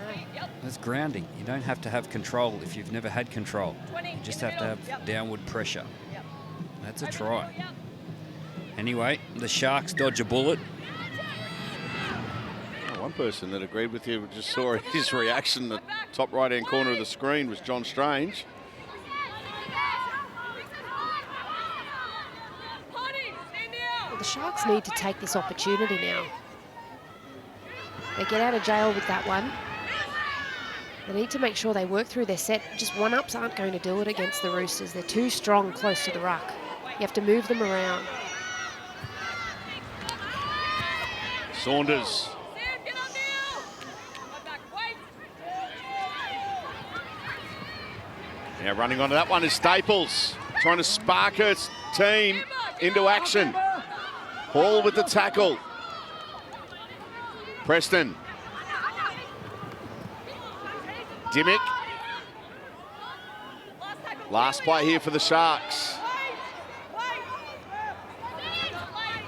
There's grounding. You don't have to have control if you've never had control. You just have to have downward pressure. That's a try. Anyway, the Sharks dodge a bullet. One person that agreed with you, just saw his reaction. The top right-hand corner of the screen was John Strange. Well, the Sharks need to take this opportunity now. They get out of jail with that one. They need to make sure they work through their set. Just one-ups aren't going to do it against the Roosters. They're too strong close to the ruck. You have to move them around. Saunders. Now running onto that one is Staples, trying to spark her team into action. Hall with the tackle. Preston. Dimmick. Last play here for the Sharks.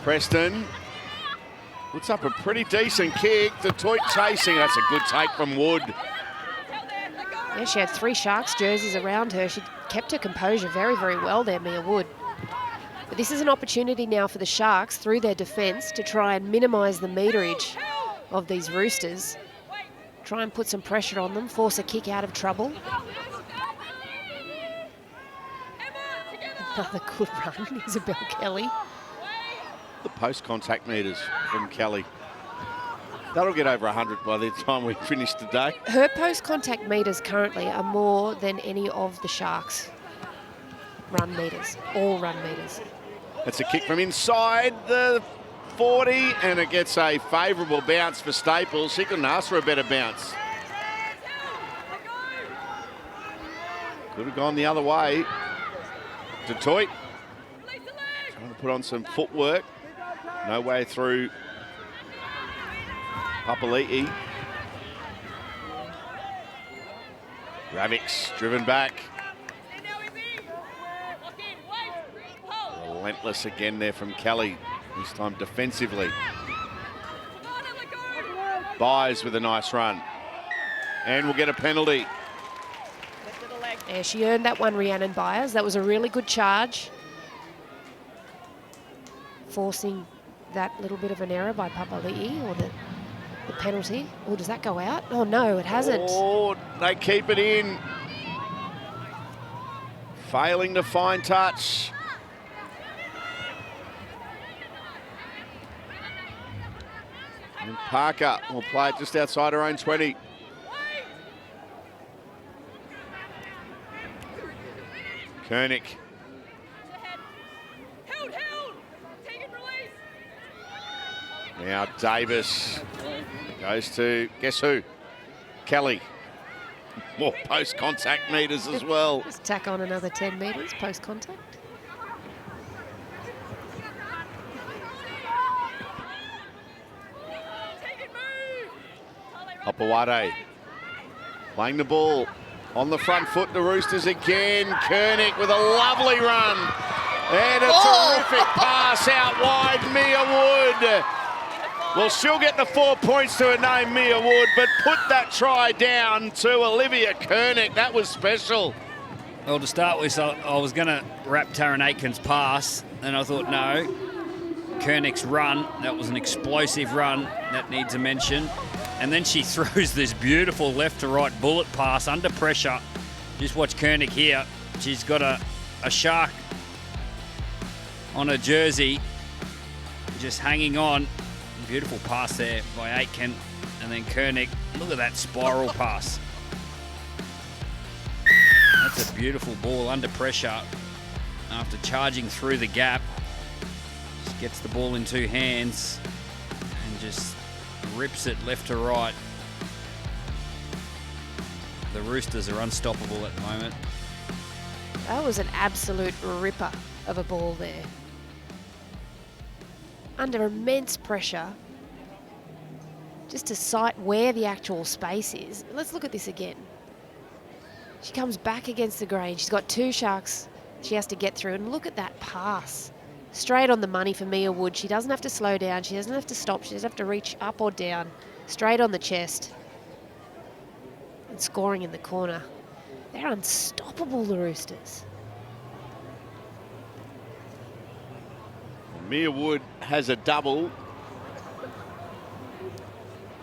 Preston puts up a pretty decent kick. Detroit chasing. That's a good take from Wood. Yeah, she had 3 Sharks jerseys around her. She kept her composure very, very well there, Mia Wood. But this is an opportunity now for the Sharks, through their defence, to try and minimise the meterage of these Roosters. Try and put some pressure on them, force a kick out of trouble. Another good run, Isabel Kelly. The post-contact meters from Kelly. That'll get over 100 by the time we finish today. Her post-contact meters currently are more than any of the Sharks' run meters, all run meters. That's a kick from inside the 40, and it gets a favourable bounce for Staples. She couldn't ask for a better bounce. Could have gone the other way. Detroit trying to put on some footwork. No way through Papali'i. Ravix driven back. Relentless again there from Kelly, this time defensively. Byes with a nice run. And we'll get a penalty. Yeah, she earned that one, Rhiannon Byers. That was a really good charge. Forcing that little bit of an error by Papali'i, or the penalty. Oh, does that go out? Oh, no, it hasn't. Oh, they keep it in. Failing to find touch. And Parker will play it just outside her own 20. Koenig. Now Davis goes to, guess who? Kelly. More post-contact meters as well. Just tack on another 10 metres post-contact. Hopewade playing the ball on the front foot, the Roosters again. Koenig with a lovely run. And a terrific pass out wide, Mia Wood. Well, she'll get the 4 points to her name, Mia Wood, but put that try down to Olivia Koenig. That was special. Well, to start with, I was going to wrap Taryn Aitken's pass, and I thought, no. Koenig's run, that was an explosive run. That needs a mention. And then she throws this beautiful left to right bullet pass under pressure. Just watch Koenig here. She's got a shark on her jersey, just hanging on. Beautiful pass there by Aitken. And then Koenig, look at that spiral pass. That's a beautiful ball under pressure after charging through the gap. Just gets the ball in 2 hands and just rips it left to right. The Roosters are unstoppable at the moment. That was an absolute ripper of a ball there. Under immense pressure, just to sight where the actual space is. Let's look at this again. She comes back against the grain. She's got 2 Sharks she has to get through, and look at that pass. Straight on the money for Mia Wood. She doesn't have to slow down. She doesn't have to stop. She doesn't have to reach up or down. Straight on the chest. And scoring in the corner. They're unstoppable, the Roosters. Mia Wood has a double.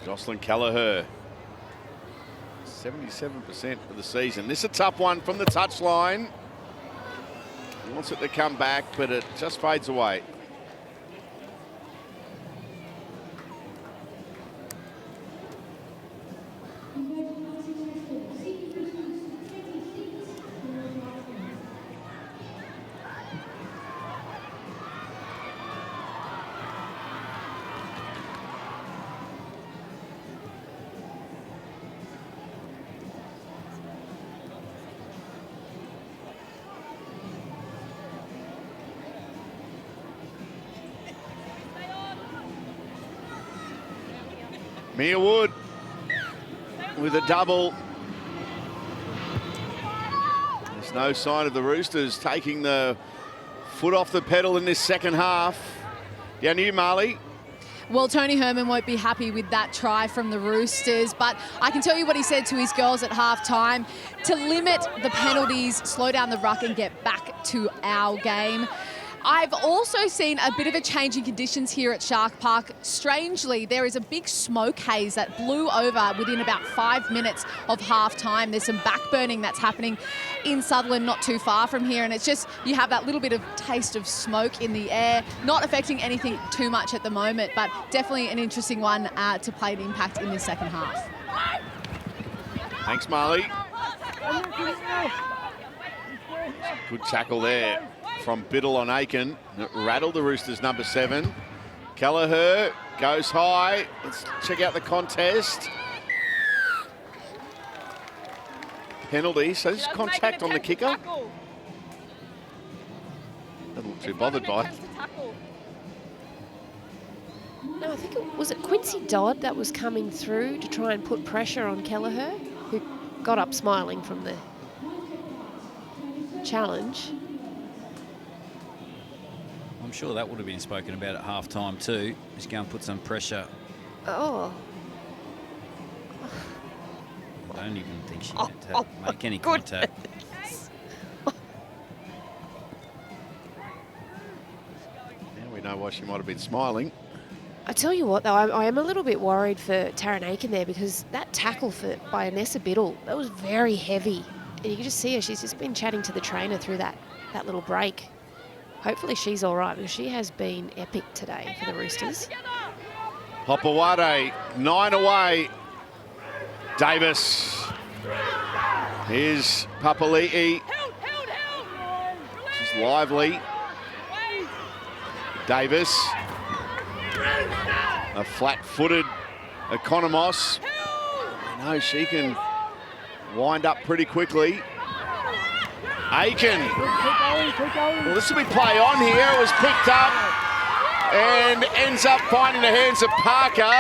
Jocelyn Kelleher, 77% for the season. This is a tough one from the touchline. He wants it to come back, but it just fades away. Mia Wood with a double. There's no sign of the Roosters taking the foot off the pedal in this second half. Down to you, Marley. Well, Tony Herman won't be happy with that try from the Roosters, but I can tell you what he said to his girls at halftime: to limit the penalties, slow down the ruck and get back to our game. I've also seen a bit of a change in conditions here at Shark Park. Strangely, there is a big smoke haze that blew over within about 5 minutes of half time. There's some backburning that's happening in Sutherland, not too far from here, and it's just, you have that little bit of taste of smoke in the air, not affecting anything too much at the moment, but definitely an interesting one to play an impact in this second half. Thanks, Marley. Good tackle there from Biddle on Aiken. It rattled the Roosters' number 7. Kelleher goes high. Let's check out the contest. Penalty, so this is contact on the kicker. Doesn't look too bothered by it. No, I think was it Quincy Dodd that was coming through to try and put pressure on Kelleher, who got up smiling from the challenge. I'm sure that would have been spoken about at half-time too. Just go and put some pressure. Oh. I don't even think she meant to make any contact. Now we know why she might have been smiling. I tell you what, though, I am a little bit worried for Taryn Aiken there, because that tackle by Anessa Biddle, that was very heavy. And you can just see her, she's just been chatting to the trainer through that little break. Hopefully she's all right, because she has been epic today for the Roosters. Hopawade, 9 away. Davis. Here's Papali'i. She's lively. Davis. A flat-footed Economos. I know she can wind up pretty quickly. Aiken. Well, this will be play on here. It was picked up and ends up finding the hands of Parker.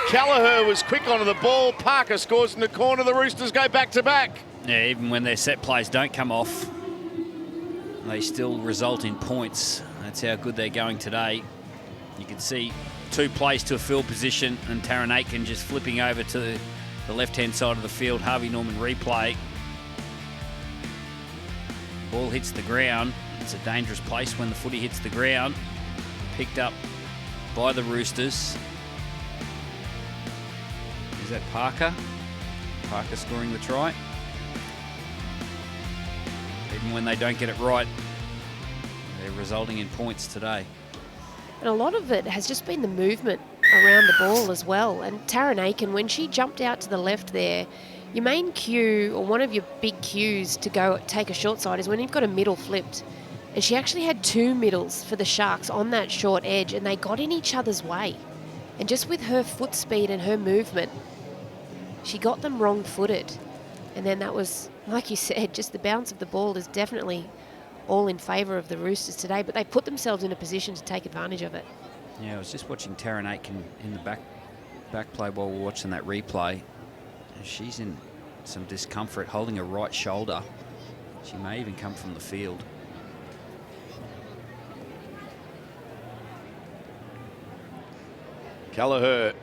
Kelleher was quick onto the ball. Parker scores in the corner. The Roosters go back-to-back. Yeah, even when their set plays don't come off, they still result in points. That's how good they're going today. You can see 2 plays to a field position and Taryn Aiken just flipping over to the left-hand side of the field. Harvey Norman replay. Ball hits the ground. It's a dangerous place when the footy hits the ground. Picked up by the Roosters. Is that Parker? Parker scoring the try. Even when they don't get it right, they're resulting in points today. And a lot of it has just been the movement around the ball as well. And Taryn Aiken, when she jumped out to the left there, your main cue, or one of your big cues to go take a short side, is when you've got a middle flipped. And she actually had 2 middles for the Sharks on that short edge, and they got in each other's way. And just with her foot speed and her movement, she got them wrong-footed. And then that was, like you said, just the bounce of the ball is definitely all in favour of the Roosters today, but they put themselves in a position to take advantage of it. Yeah, I was just watching Taryn Aiken in the back play while we're watching that replay. She's in some discomfort holding her right shoulder. She may even come from the field. Kelleher.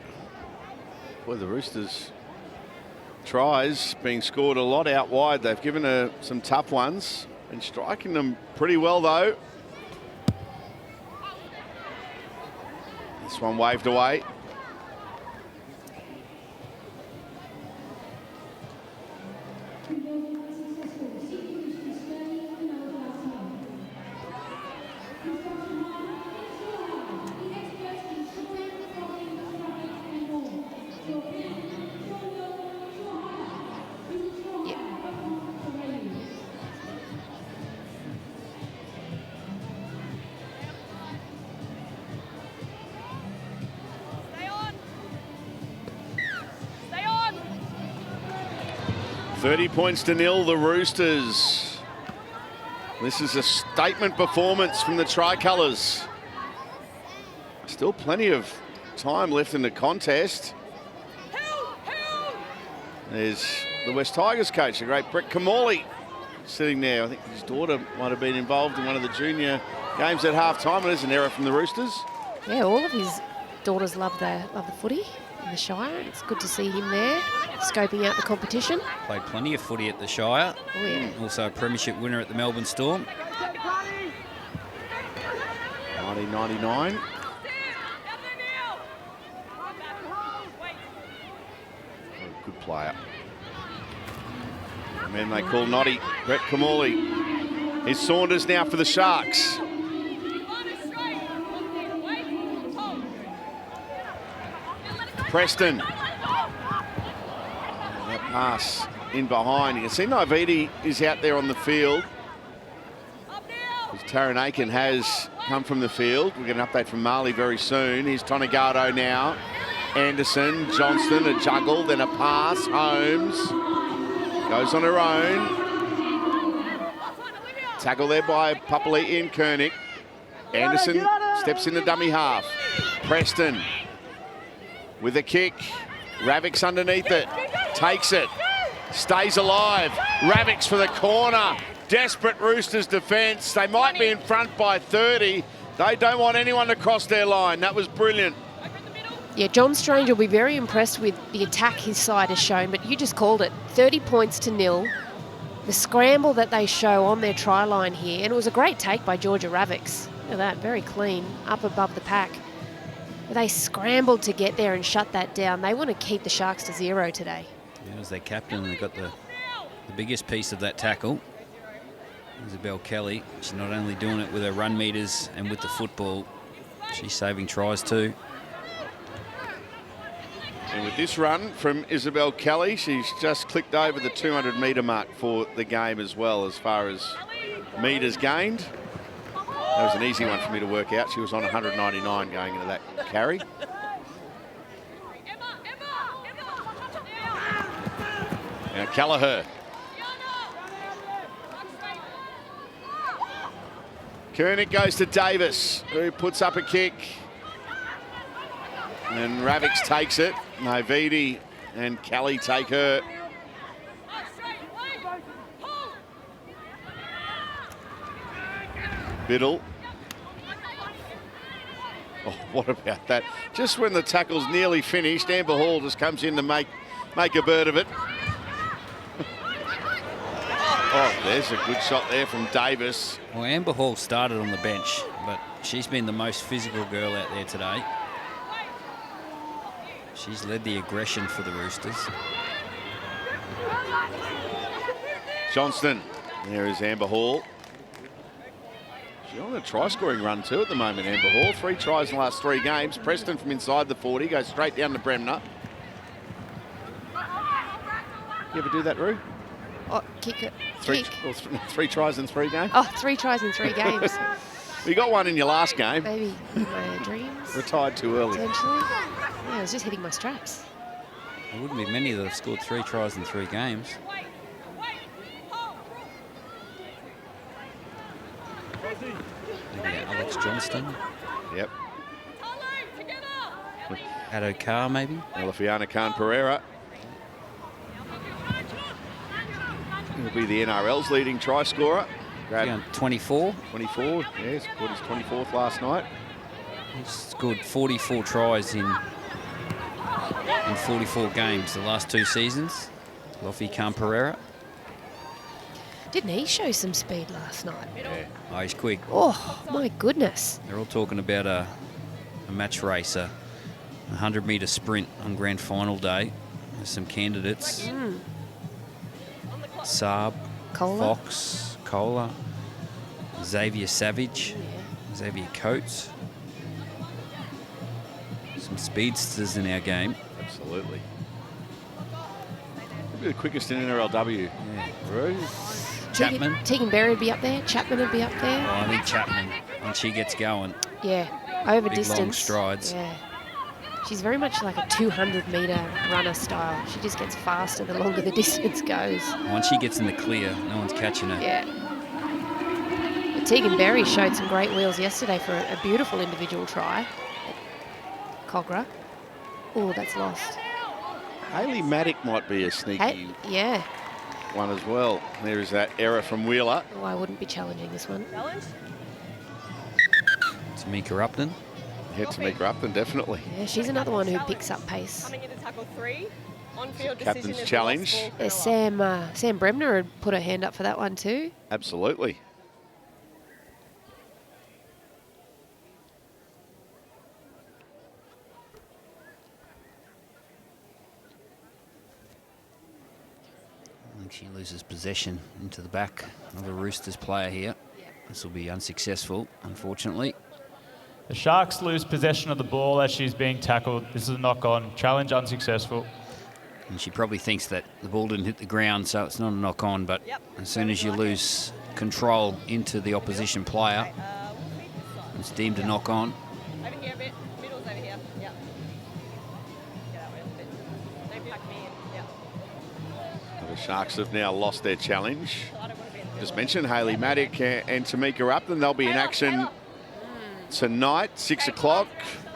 Boy, the Roosters tries being scored a lot out wide. They've given her some tough ones and striking them pretty well though. This one waved away. Stay on. 30 points to nil, the Roosters. This is a statement performance from the Tricolours. Still plenty of time left in the contest. There's the West Tigers coach, the great Brett Kamali, sitting there. I think his daughter might have been involved in one of the junior games at half-time. There's an error from the Roosters. Yeah, all of his daughters love the footy in the Shire. It's good to see him there, scoping out the competition. Played plenty of footy at the Shire. Oh, yeah. Also a premiership winner at the Melbourne Storm. 1999. Good player. And then they call Noddy, Brett Kamali. Here's Saunders now for the Sharks. Preston. That pass in behind. You can see Naividi is out there on the field. Taran Aiken has come from the field. We'll get an update from Marley very soon. Here's Tonegado now. Anderson, Johnston, a juggle, then a pass. Holmes goes on her own. Tackle there by Papali'i and Koenig. Anderson steps in the dummy half. Preston with a kick. Ravix underneath it. Takes it. Stays alive. Ravix for the corner. Desperate Roosters defence. They might be in front by 30. They don't want anyone to cross their line. That was brilliant. Yeah, John Strange will be very impressed with the attack his side has shown, but you just called it. 30 points to nil. The scramble that they show on their try line here, and it was a great take by Georgia Ravix. Look at that, very clean, up above the pack. They scrambled to get there and shut that down. They want to keep the Sharks to 0 today. Yeah, as their captain, they got the biggest piece of that tackle. Isabel Kelly. She's not only doing it with her run meters and with the football, she's saving tries too. And with this run from Isabel Kelly, she's just clicked over the 200-metre mark for the game as well, as far as metres gained. That was an easy one for me to work out. She was on 199 going into that carry. Now Kelleher. Koenig goes to Davis, who puts up a kick. And Ravix takes it. Naividi and Kelly take her. Biddle. Oh, what about that? Just when the tackle's nearly finished, Amber Hall just comes in to make a bird of it. Oh, there's a good shot there from Davis. Well, Amber Hall started on the bench, but she's been the most physical girl out there today. She's led the aggression for the Roosters. Johnston. There is Amber Hall. She's on a try-scoring run too at the moment, Amber Hall. 3 tries in the last 3 games. Preston from inside the 40 goes straight down to Bremner. You ever do that, Roo? Oh, kick it. 3 tries in 3 games? Oh, 3 tries in 3 games. You got one in your last game. Maybe in my dreams. Retired too early. Potentially. Yeah, I was just hitting my straps. There wouldn't be many that have scored 3 tries in 3 games. Maybe Alex Johnston. Yep. Addo Carr, maybe. Alafiana Khan Pereira. He'll be the NRL's leading try scorer. Yeah, 24. 24, yes, scored his 24th last night. He scored 44 tries in in 44 games the last 2 seasons. Lofi Camperera. Didn't he show some speed last night? Yeah. Oh, he's quick. Oh, my goodness. They're all talking about a match race, a 100-metre sprint on grand final day. There's some candidates. Saab, Cola. Fox, Cola, Xavier Savage, Xavier Coates. Some speedsters in our game. Absolutely. Probably the quickest in NRLW. Yeah. Ruth. Chapman. Tegan Berry would be up there. Chapman would be up there. Oh, I think Chapman, when she gets going, Yeah, over big distance. long strides. Yeah. She's very much like a 200-metre runner style. She just gets faster the longer the distance goes. Once she gets in the clear, no one's catching her. Yeah. But Tegan Berry showed some great wheels yesterday for a beautiful individual try. Cogra. Oh, that's lost. Haley Maddock might be a sneaky Yeah. one as well. There is that error from Wheeler. Oh, I wouldn't be challenging this one. Tamika Upton. Head to make her up, then definitely. Yeah, she's another one who picks up pace. Coming into tackle 3. On-field Captain's decision is challenge. lost for Yeah, Sam Bremner had put her hand up for that one too. Absolutely. I think she loses possession into the back of a Roosters player here. This will be unsuccessful, unfortunately. The Sharks lose possession of the ball as she's being tackled. This is a knock-on. Challenge unsuccessful. And she probably thinks that the ball didn't hit the ground, so it's not a knock-on, but as soon as you lose control into the opposition player, it's deemed a knock-on. Over here a bit. Middle's over here. Yeah. Get that way a little bit. Don't pack me in. Yeah. The Sharks have now lost their challenge. I don't want to be in the Just mentioned Haley Maddock and Tamika Upton. They'll be in action tonight, 6 o'clock.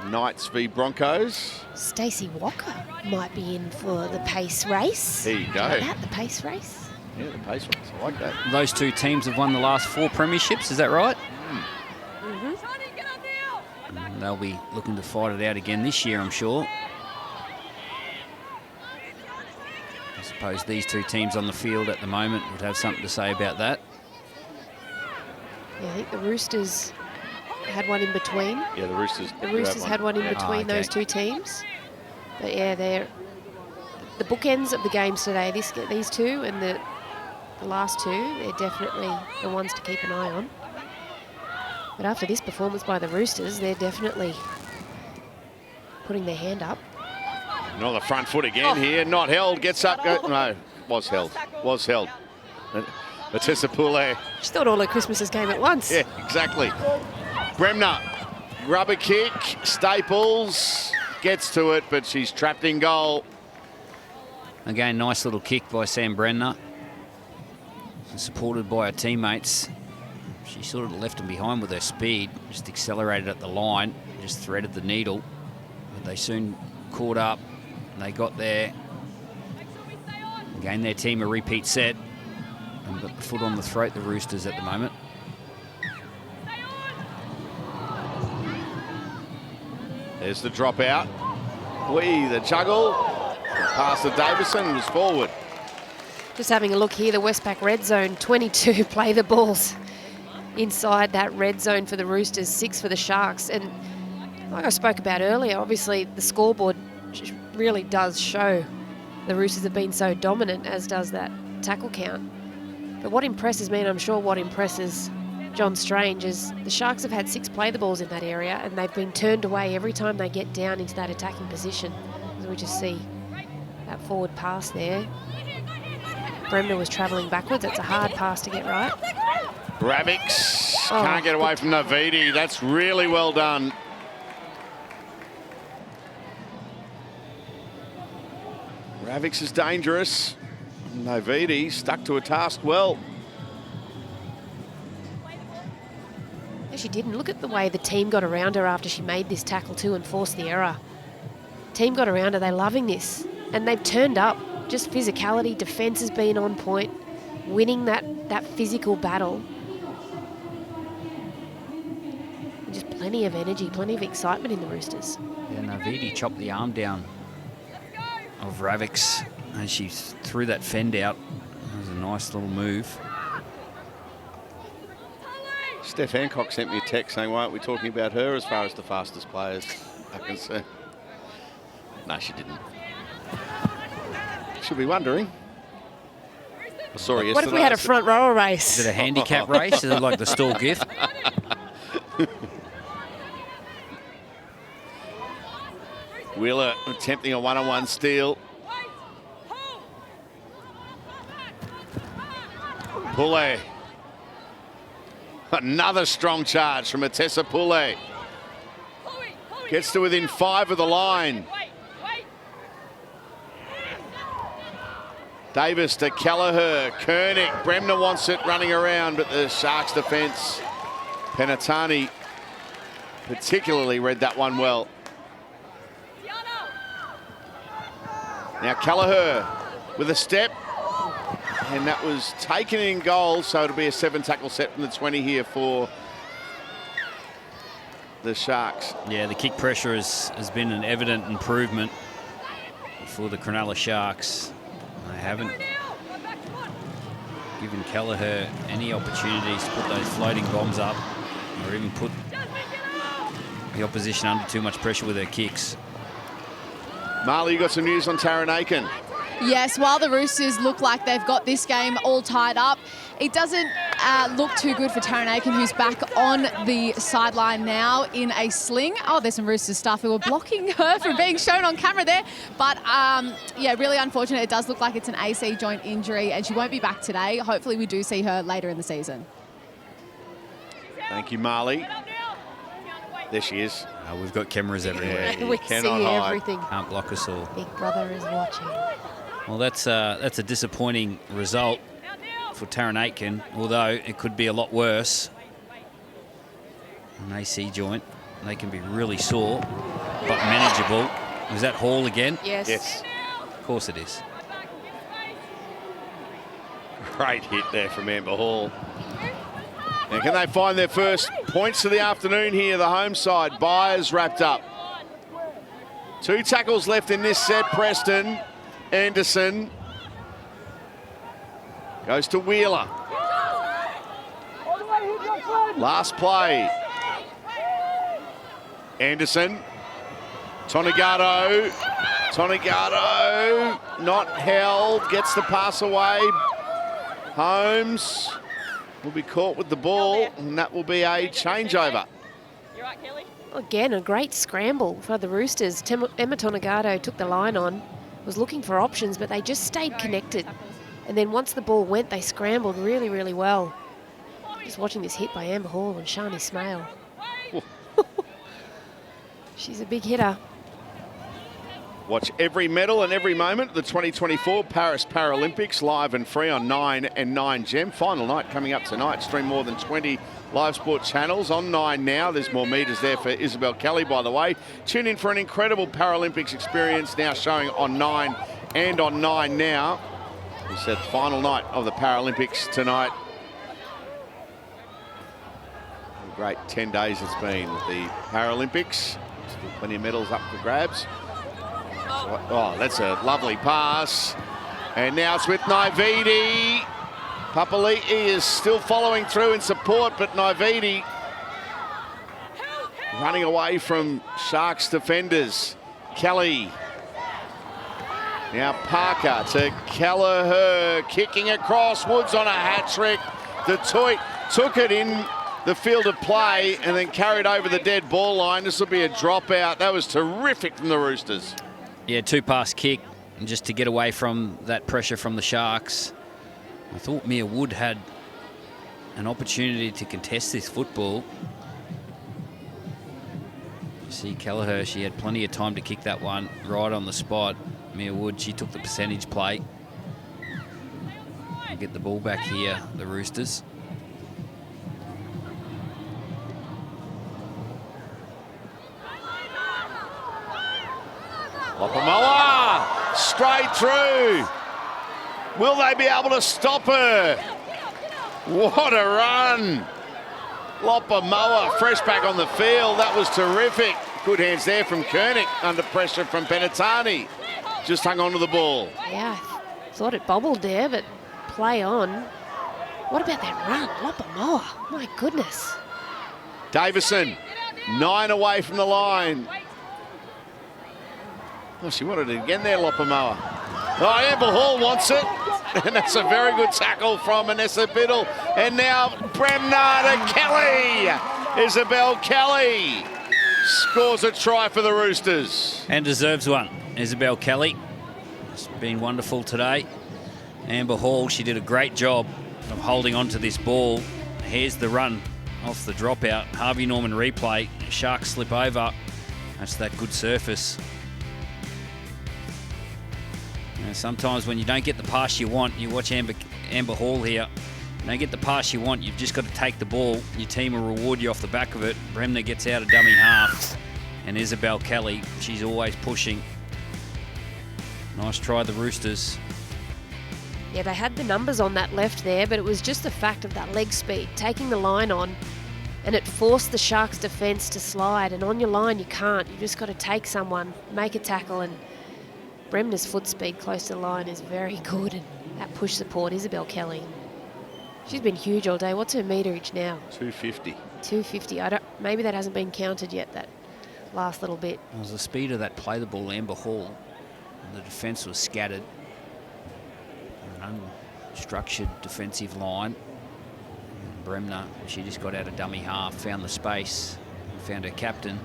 Knights v Broncos. Stacey Walker might be in for the pace race. There you go. Like that, the pace race. Yeah, the pace ones. I like that. Those 2 teams have won the last 4 premierships, is that right? And they'll be looking to fight it out again this year, I'm sure. I suppose these 2 teams on the field at the moment would have something to say about that. Yeah, I think the Roosters had one in between. Yeah, the Roosters. The Roosters had one in between okay. those 2 teams. But yeah, they're the bookends of the games today. These 2 and the last 2, they're definitely the ones to keep an eye on. But after this performance by the Roosters, they're definitely putting their hand up. And on the front foot again here. Not held. Gets up. No, was held. Was held. Matissa Poulet. She thought all her Christmases came at once. Yeah, exactly. Bremner. Rubber kick. Staples. Gets to it, but she's trapped in goal. Again, nice little kick by Sam Bremner. Supported by her teammates. She sort of left them behind with her speed, just accelerated at the line, just threaded the needle. But they soon caught up, and they got there. Again, their team a repeat set. And got the foot on the throat, the Roosters at the moment. There's the dropout. The juggle. Pass to Davison was forward. Just having a look here, the Westpac red zone, 22 play the balls inside that red zone for the Roosters, 6 for the Sharks. And like I spoke about earlier, obviously the scoreboard really does show the Roosters have been so dominant, as does that tackle count. But what impresses me, and I'm sure what impresses John Strange, is the Sharks have had 6 play the balls in that area, and they've been turned away every time they get down into that attacking position. As we just see that forward pass there. Bremner was travelling backwards. It's a hard pass to get right. Ravix can't get away from Navidi. That's really well done. Ravix is dangerous. Navidi stuck to a task well. Yeah, she didn't. Look at the way the team got around her after she made this tackle too and forced the error. Team got around her. They're loving this. And they've turned up. Just physicality. Defence has been on point. Winning that physical battle. Just plenty of energy, plenty of excitement in the Roosters. Yeah, Navidi chopped the arm down of Ravix as she threw that fend out. That was a nice little move. Steph Hancock sent me a text saying, why aren't we talking about her as far as the fastest players are concerned? No, she didn't. She'll be wondering. I saw her yesterday. What if we had a front rower race? Is it a handicap race? Is it like the stall gift? Wheeler attempting a one-on-one steal. Poulet. Another strong charge from Atessa Poulet. Gets to within 5 of the line. Davis to Kelleher. Koenig. Bremner wants it running around, but the Sharks defence. Penatani particularly read that one well. Now Kelleher with a step. And that was taken in goal, so it'll be a 7-tackle set from the 20 here for the Sharks. Yeah, the kick pressure has been an evident improvement for the Cronulla Sharks. They haven't given Kelleher any opportunities to put those floating bombs up or even put the opposition under too much pressure with their kicks. Marley, you got some news on Taryn Aiken? Yes, while the Roosters look like they've got this game all tied up, it doesn't look too good for Taryn Aiken, who's back on the sideline now in a sling. Oh, there's some Roosters staff who are blocking her from being shown on camera there. But, yeah, really unfortunate. It does look like it's an AC joint injury, and she won't be back today. Hopefully we do see her later in the season. Thank you, Marley. There she is. We've got cameras everywhere. We see everything. Can't block us all. Big brother is watching. Well, that's a disappointing result for Taryn Aitken, although it could be a lot worse. An AC joint, they can be really sore, but manageable. Is that Hall again? Yes. Yes. Of course it is. Great hit there from Amber Hall. And can they find their first points of the afternoon here, the home side? Byers wrapped up. 2 tackles left in this set. Preston, Anderson goes to Wheeler. Last play. Anderson. Tonegado. Tonegado not held. Gets the pass away. Holmes will be caught with the ball, and that will be a changeover. You right, Kelly? Again, a great scramble for the Roosters. Emma Tonegado took the line on, was looking for options, but they just stayed connected. And then once the ball went, they scrambled really, really well. Just watching this hit by Amber Hall and Shani Smale. She's a big hitter. Watch every medal and every moment of the 2024 Paris Paralympics live and free on 9 and 9 Gem. Final night coming up tonight. Stream more than 20 live sport channels on 9 now. There's more metres there for Isabel Kelly, by the way. Tune in for an incredible Paralympics experience now showing on 9 and on 9 now. It's the final night of the Paralympics tonight. A great 10 days it's been with the Paralympics. Still plenty of medals up for grabs. Oh, that's a lovely pass. And now it's with Naividi. Papali'i is still following through in support, but Naividi running away from Sharks defenders. Kelly. Now Parker to Kelleher, kicking across. Woods on a hat-trick. The Toit took it in the field of play and then carried over the dead ball line. This will be a dropout. That was terrific from the Roosters. Yeah, 2-pass kick, and just to get away from that pressure from the Sharks. I thought Mia Wood had an opportunity to contest this football. You see Kelleher, she had plenty of time to kick that one right on the spot. Mia Wood, she took the percentage play. And get the ball back here, the Roosters. Lopamoa straight through. Will they be able to stop her? What a run. Lopamoa fresh back on the field. That was terrific. Good hands there from Koenig under pressure from Penatani. just hung on to the ball. Yeah, I thought it bobbled there, but play on. What about that run? Lopamoa, my goodness. Davison, 9 away from the line. Oh, she wanted it again there, Lopamoa. Oh, Amber Hall wants it. And that's a very good tackle from Vanessa Biddle. And now Bremner to Kelly. Isabel Kelly scores a try for the Roosters. And deserves one. Isabel Kelly. It's been wonderful today. Amber Hall, she did a great job of holding on to this ball. Here's the run off the dropout. Harvey Norman replay. Sharks slip over. That's that good surface. Sometimes when you don't get the pass you want, you watch Amber Hall here. You don't get the pass you want, you've just got to take the ball. Your team will reward you off the back of it. Bremner gets out of dummy half. And Isabel Kelly, she's always pushing. Nice try, the Roosters. Yeah, they had the numbers on that left there, but it was just the fact of that leg speed, taking the line on, and it forced the Sharks' defence to slide. And on your line, you can't. You've just got to take someone, make a tackle, and Bremner's foot speed close to the line is very good. And that push support, Isabel Kelly. She's been huge all day. What's her meterage now? 250. 250. Maybe that hasn't been counted yet, that last little bit. It was the speed of that play the ball, Amber Hall. And the defence was scattered. An unstructured defensive line. And Bremner, she just got out of dummy half, found the space, found her captain.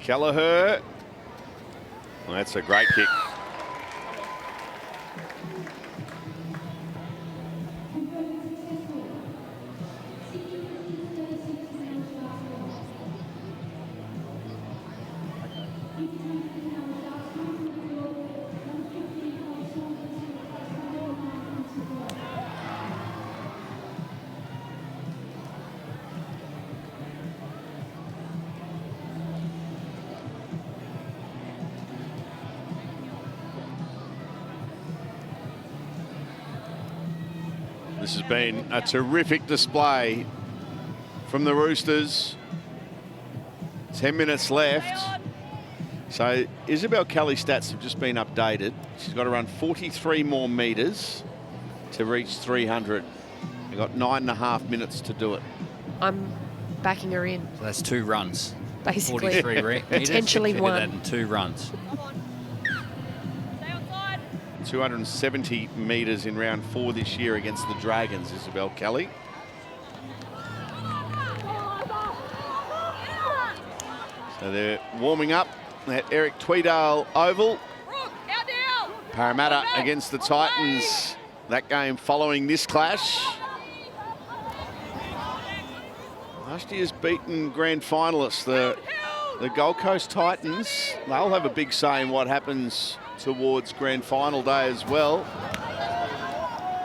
Kelleher. Well, that's a great kick. This has been a terrific display from the Roosters. 10 minutes left. So Isabel Kelly's stats have just been updated. She's got to run 43 more metres to reach 300. They've got 9.5 minutes to do it. I'm backing her in. So that's 2 runs. Basically. 43 metres. Potentially She did one. that in 2 runs. 270 metres in round 4 this year against the Dragons, Isabel Kelly. So they're warming up at Eric Tweedale Oval. Parramatta against the Titans. That game following this clash. Last year's beaten grand finalists, the Gold Coast Titans. They'll have a big say in what happens towards grand final day as well.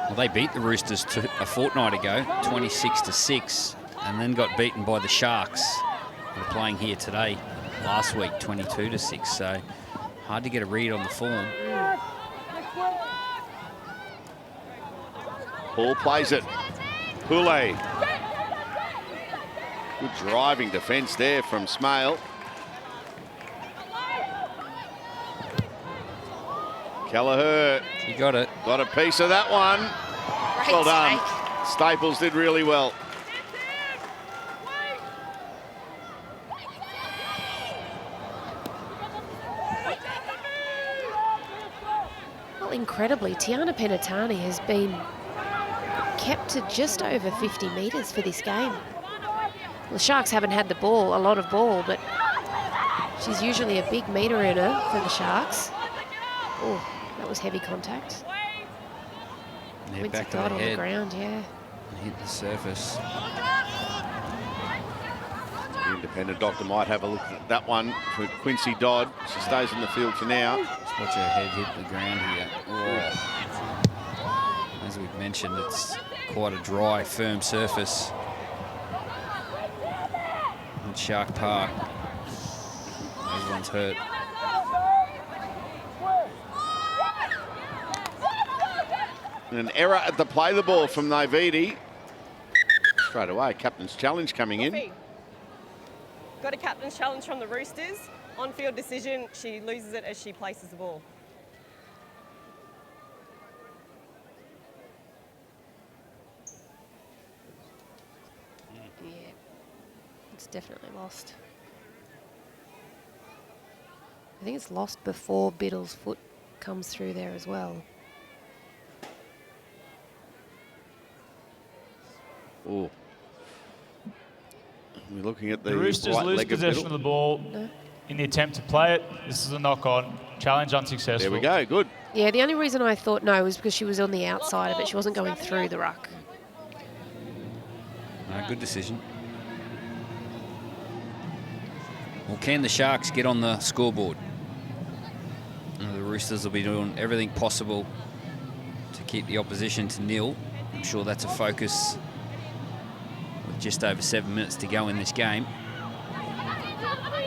Well, they beat the Roosters a fortnight ago, 26-6, and then got beaten by the Sharks. They're playing here today, last week, 22-6. So hard to get a read on the form. Hall plays it. Poulet. Good driving defence there from Smale. Kelleher. You got it. Got a piece of that one. Great Well done. take. Staples did really well. Well, incredibly, Tiana Penatani has been kept to just over 50 metres for this game. The Sharks haven't had the ball, a lot of ball, but she's usually a big metre earner for the Sharks. Oh, that was heavy contact. Yeah, Went back to of God the on the head ground, yeah. and hit the surface. The independent doctor might have a look at that one for Quincy Dodd. She stays in the field for now. Just watch her head hit the ground here. Oh. As we've mentioned, it's quite a dry, firm surface at Shark Park. Everyone's hurt. An error at the play the ball from Naividi. straight away. Captain's challenge coming in. Coffee. Got a captain's challenge from the Roosters. On-field decision, she loses it as she places the ball. Yeah, it's definitely lost. I think it's lost before Biddle's foot comes through there as well. Oh. We're looking at the Roosters right lose leg of possession Biddle. of the ball in the attempt to play it. This is a knock-on. Challenge unsuccessful. There we go, good. Yeah, the only reason I thought no was because she was on the outside of it. She wasn't going through the ruck. No, good decision. Well, can the Sharks get on the scoreboard? The Roosters will be doing everything possible to keep the opposition to nil. I'm sure that's a focus with just over 7 minutes to go in this game.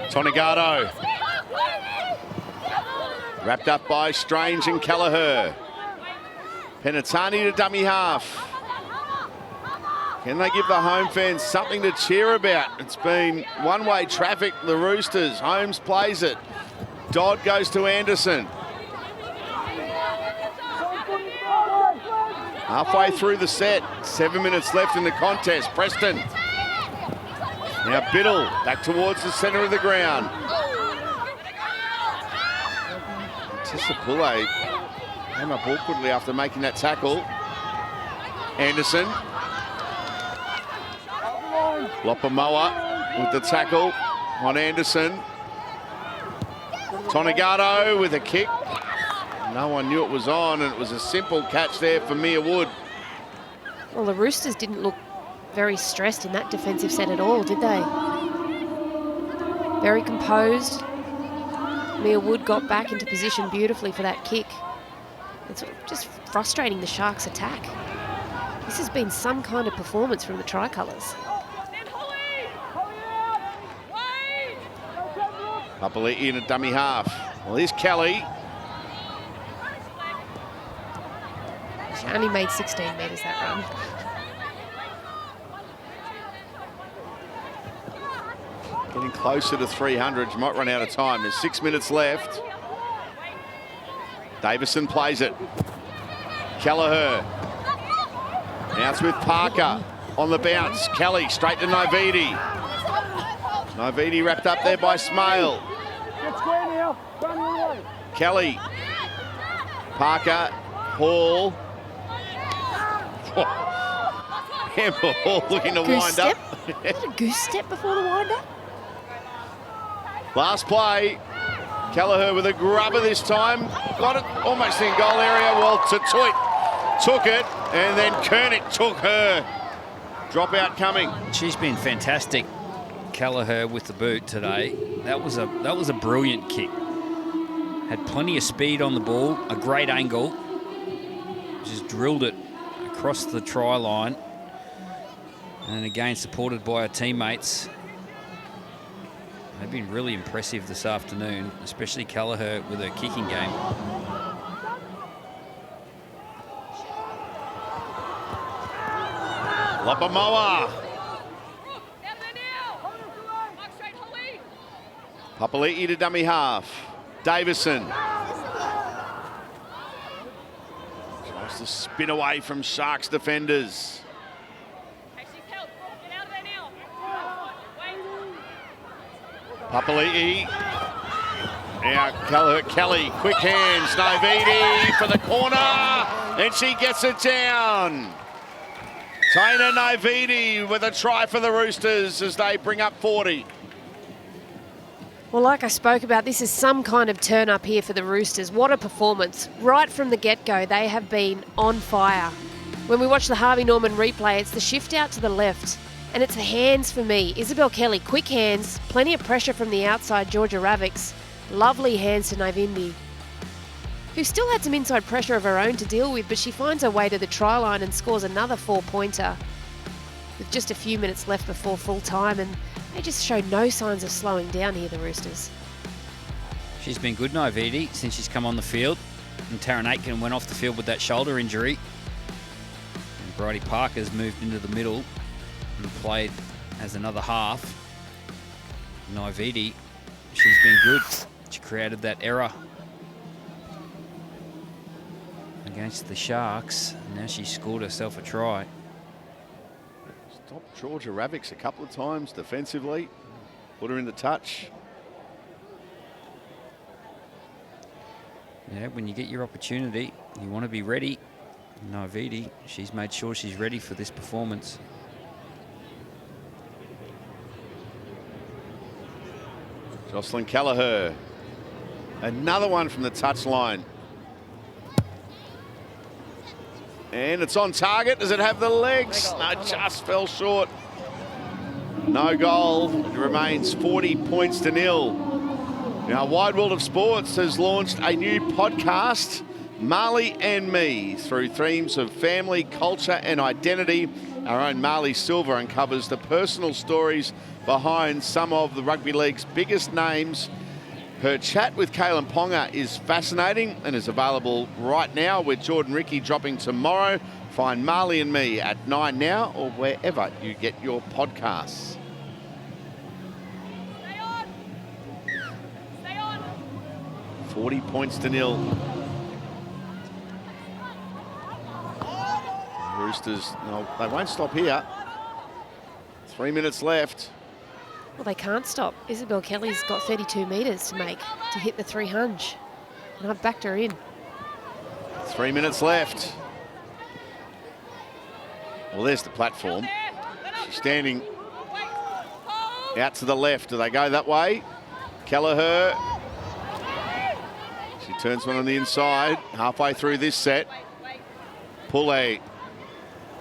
Tonegado. Wrapped up by Strange and Kelleher. Penatani to dummy half. Can they give the home fans something to cheer about? It's been one-way traffic, the Roosters. Holmes plays it. Dodd goes to Anderson. Halfway through the set, 7 minutes left in the contest. Preston. Now Biddle back towards the centre of the ground. Tisapule came up awkwardly after making that tackle. Anderson. Lopamoa with the tackle on Anderson. Tonegado with a kick. No one knew it was on, and it was a simple catch there for Mia Wood. Well, the Roosters didn't look very stressed in that defensive set at all, did they? Very composed. Mia Wood got back into position beautifully for that kick. It's just frustrating the Sharks' attack. This has been some kind of performance from the Tricolours. Papali'i in a dummy half. Well, here's Kelly. She only made 16 metres that run. Getting closer to 300. She might run out of time. There's 6 minutes left. Davison plays it. Kelleher. Now it's with Parker on the bounce. Kelly straight to Naividi. Naividi wrapped up there by Smale. Kelly. Parker. Hall. Amber Hall looking to Goose wind step? up. Was it a goose step before the wind-up? Last play. Kelleher with a grubber this time. Got it almost in goal area. Well, Tatoit took it, and then Kernick took her. Dropout coming. She's been fantastic, Kelleher, with the boot today. That was a brilliant kick. Had plenty of speed on the ball, a great angle. Just drilled it across the try line. And again, supported by her teammates. They've been really impressive this afternoon, especially Kelleher with her kicking game. Lopamoa. Papali'i to dummy half. Davison. Tries to spin away from Sharks defenders. Papali'i. Now Kelly, quick hands. Naividi for the corner, and she gets it down. Taina Naividi with a try for the Roosters as they bring up 40. Well, like I spoke about, this is some kind of turn up here for the Roosters. What a performance. Right from the get-go, they have been on fire. When we watch the Harvey Norman replay, it's the shift out to the left, and it's the hands for me. Isabel Kelly, quick hands, plenty of pressure from the outside, Georgia Ravix. Lovely hands to Naivindi, who still had some inside pressure of her own to deal with, but she finds her way to the try line and scores another 4-pointer with just a few minutes left before full time, and they just show no signs of slowing down here, the Roosters. She's been good, Naividi, since she's come on the field. And Taryn Aitken went off the field with that shoulder injury. And Bridie Parker's moved into the middle. and played as another half. Naividi, she's been good. She created that error against the Sharks. And now she scored herself a try. Stopped Georgia Ravix a couple of times defensively. Put her in the touch. Yeah, when you get your opportunity, you want to be ready. Naividi, she's made sure she's ready for this performance. Jocelyn Kelleher. Another one from the touchline. And it's on target. Does it have the legs? No, just fell short. No goal. It remains 40 points to nil. Now, Wide World of Sports has launched a new podcast, Marley and Me, through themes of family, culture and identity. Our own Marley Silver uncovers the personal stories behind some of the rugby league's biggest names. Her chat with Kalen Ponga is fascinating and is available right now, with Jordan Ricky dropping tomorrow. Find Marley and Me at 9 now or wherever you get your podcasts. Stay on. Stay on. 40 points to nil. Roosters, no, they won't stop here. 3 minutes left. Well, they can't stop. Isabel Kelly's got 32 metres to make to hit the 300. And I've backed her in. 3 minutes left. Well, there's the platform. She's standing out to the left. Do they go that way? Kelleher. She turns one on the inside. Halfway through this set. Poulet.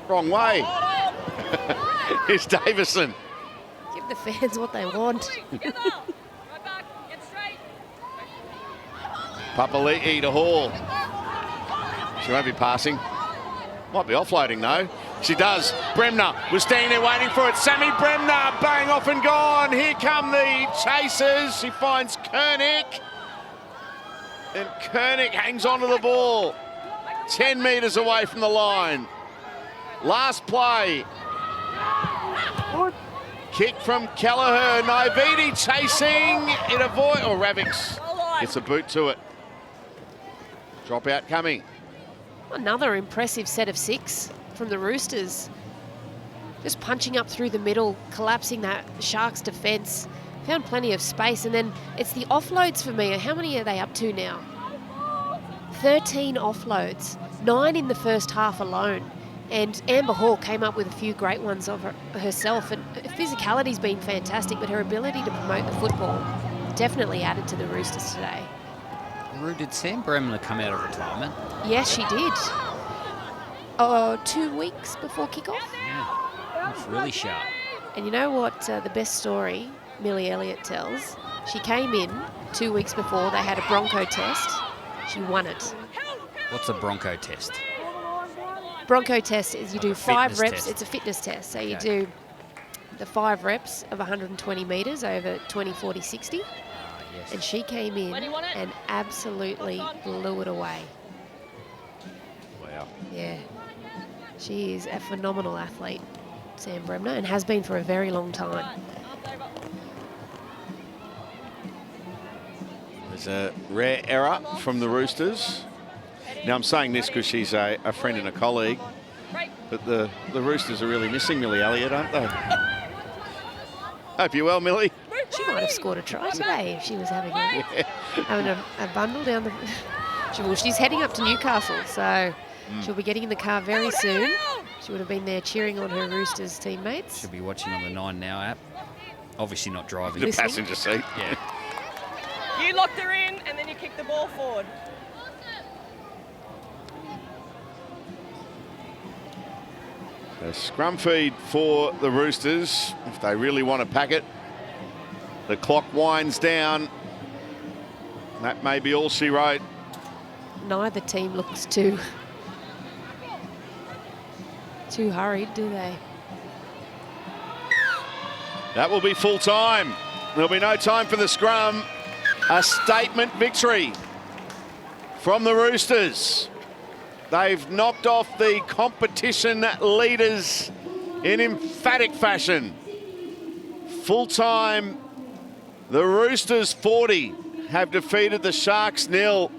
Wrong way. Here's Davison. Give the fans what they want. Papali'i to Hall. She won't be passing. Might be offloading though. She does. Bremner was standing there waiting for it. Sammy Bremner, bang, off and gone. Here come the chasers. She finds Koenig. And Koenig hangs onto the ball. 10 metres away from the line. Last play. Kick from Kelleher. Naividi chasing. It avoid. Or Ravix gets a boot to it. Drop out coming. Another impressive set of 6 from the Roosters. Just punching up through the middle, collapsing that Sharks defence. Found plenty of space, and then it's the offloads for me. How many are they up to now? 13 offloads, 9 in the first half alone. And Amber Hall came up with a few great ones of herself. And physicality's been fantastic, but her ability to promote the football definitely added to the Roosters today. Did Sam Bremner come out of retirement? Yes, she did. 2 weeks before kickoff. Yeah, that's really sharp. And you know what the best story Millie Elliott tells? She came in 2 weeks before they had a Bronco test. She won it. What's a Bronco test? Bronco test is you do 5 reps. Test. It's a fitness test. So you Okay. do the 5 reps of 120 metres over 20, 40, 60. Yes. And she came in and absolutely blew it away. Wow. Yeah. She is a phenomenal athlete, Sam Bremner, and has been for a very long time. There's a rare error from the Roosters. Now, I'm saying this because she's a friend and a colleague, but the Roosters are really missing Millie Elliott, aren't they? Hope you're well, Millie. She might have scored a try today if she was having a bundle down the... Well, she's heading up to Newcastle, so she'll be getting in the car very soon. She would have been there cheering on her Roosters teammates. She'll be watching on the 9 Now app. Obviously not driving. The passenger seat. Yeah. You locked her in and then you kicked the ball forward. A scrum feed for the Roosters if they really want to pack it. The clock winds down. That may be all she wrote. Neither team looks too hurried, do they? That will be full time. There'll be no time for the scrum. A statement victory from the Roosters. They've knocked off the competition leaders in emphatic fashion. Full time, the Roosters 40 have defeated the Sharks 0.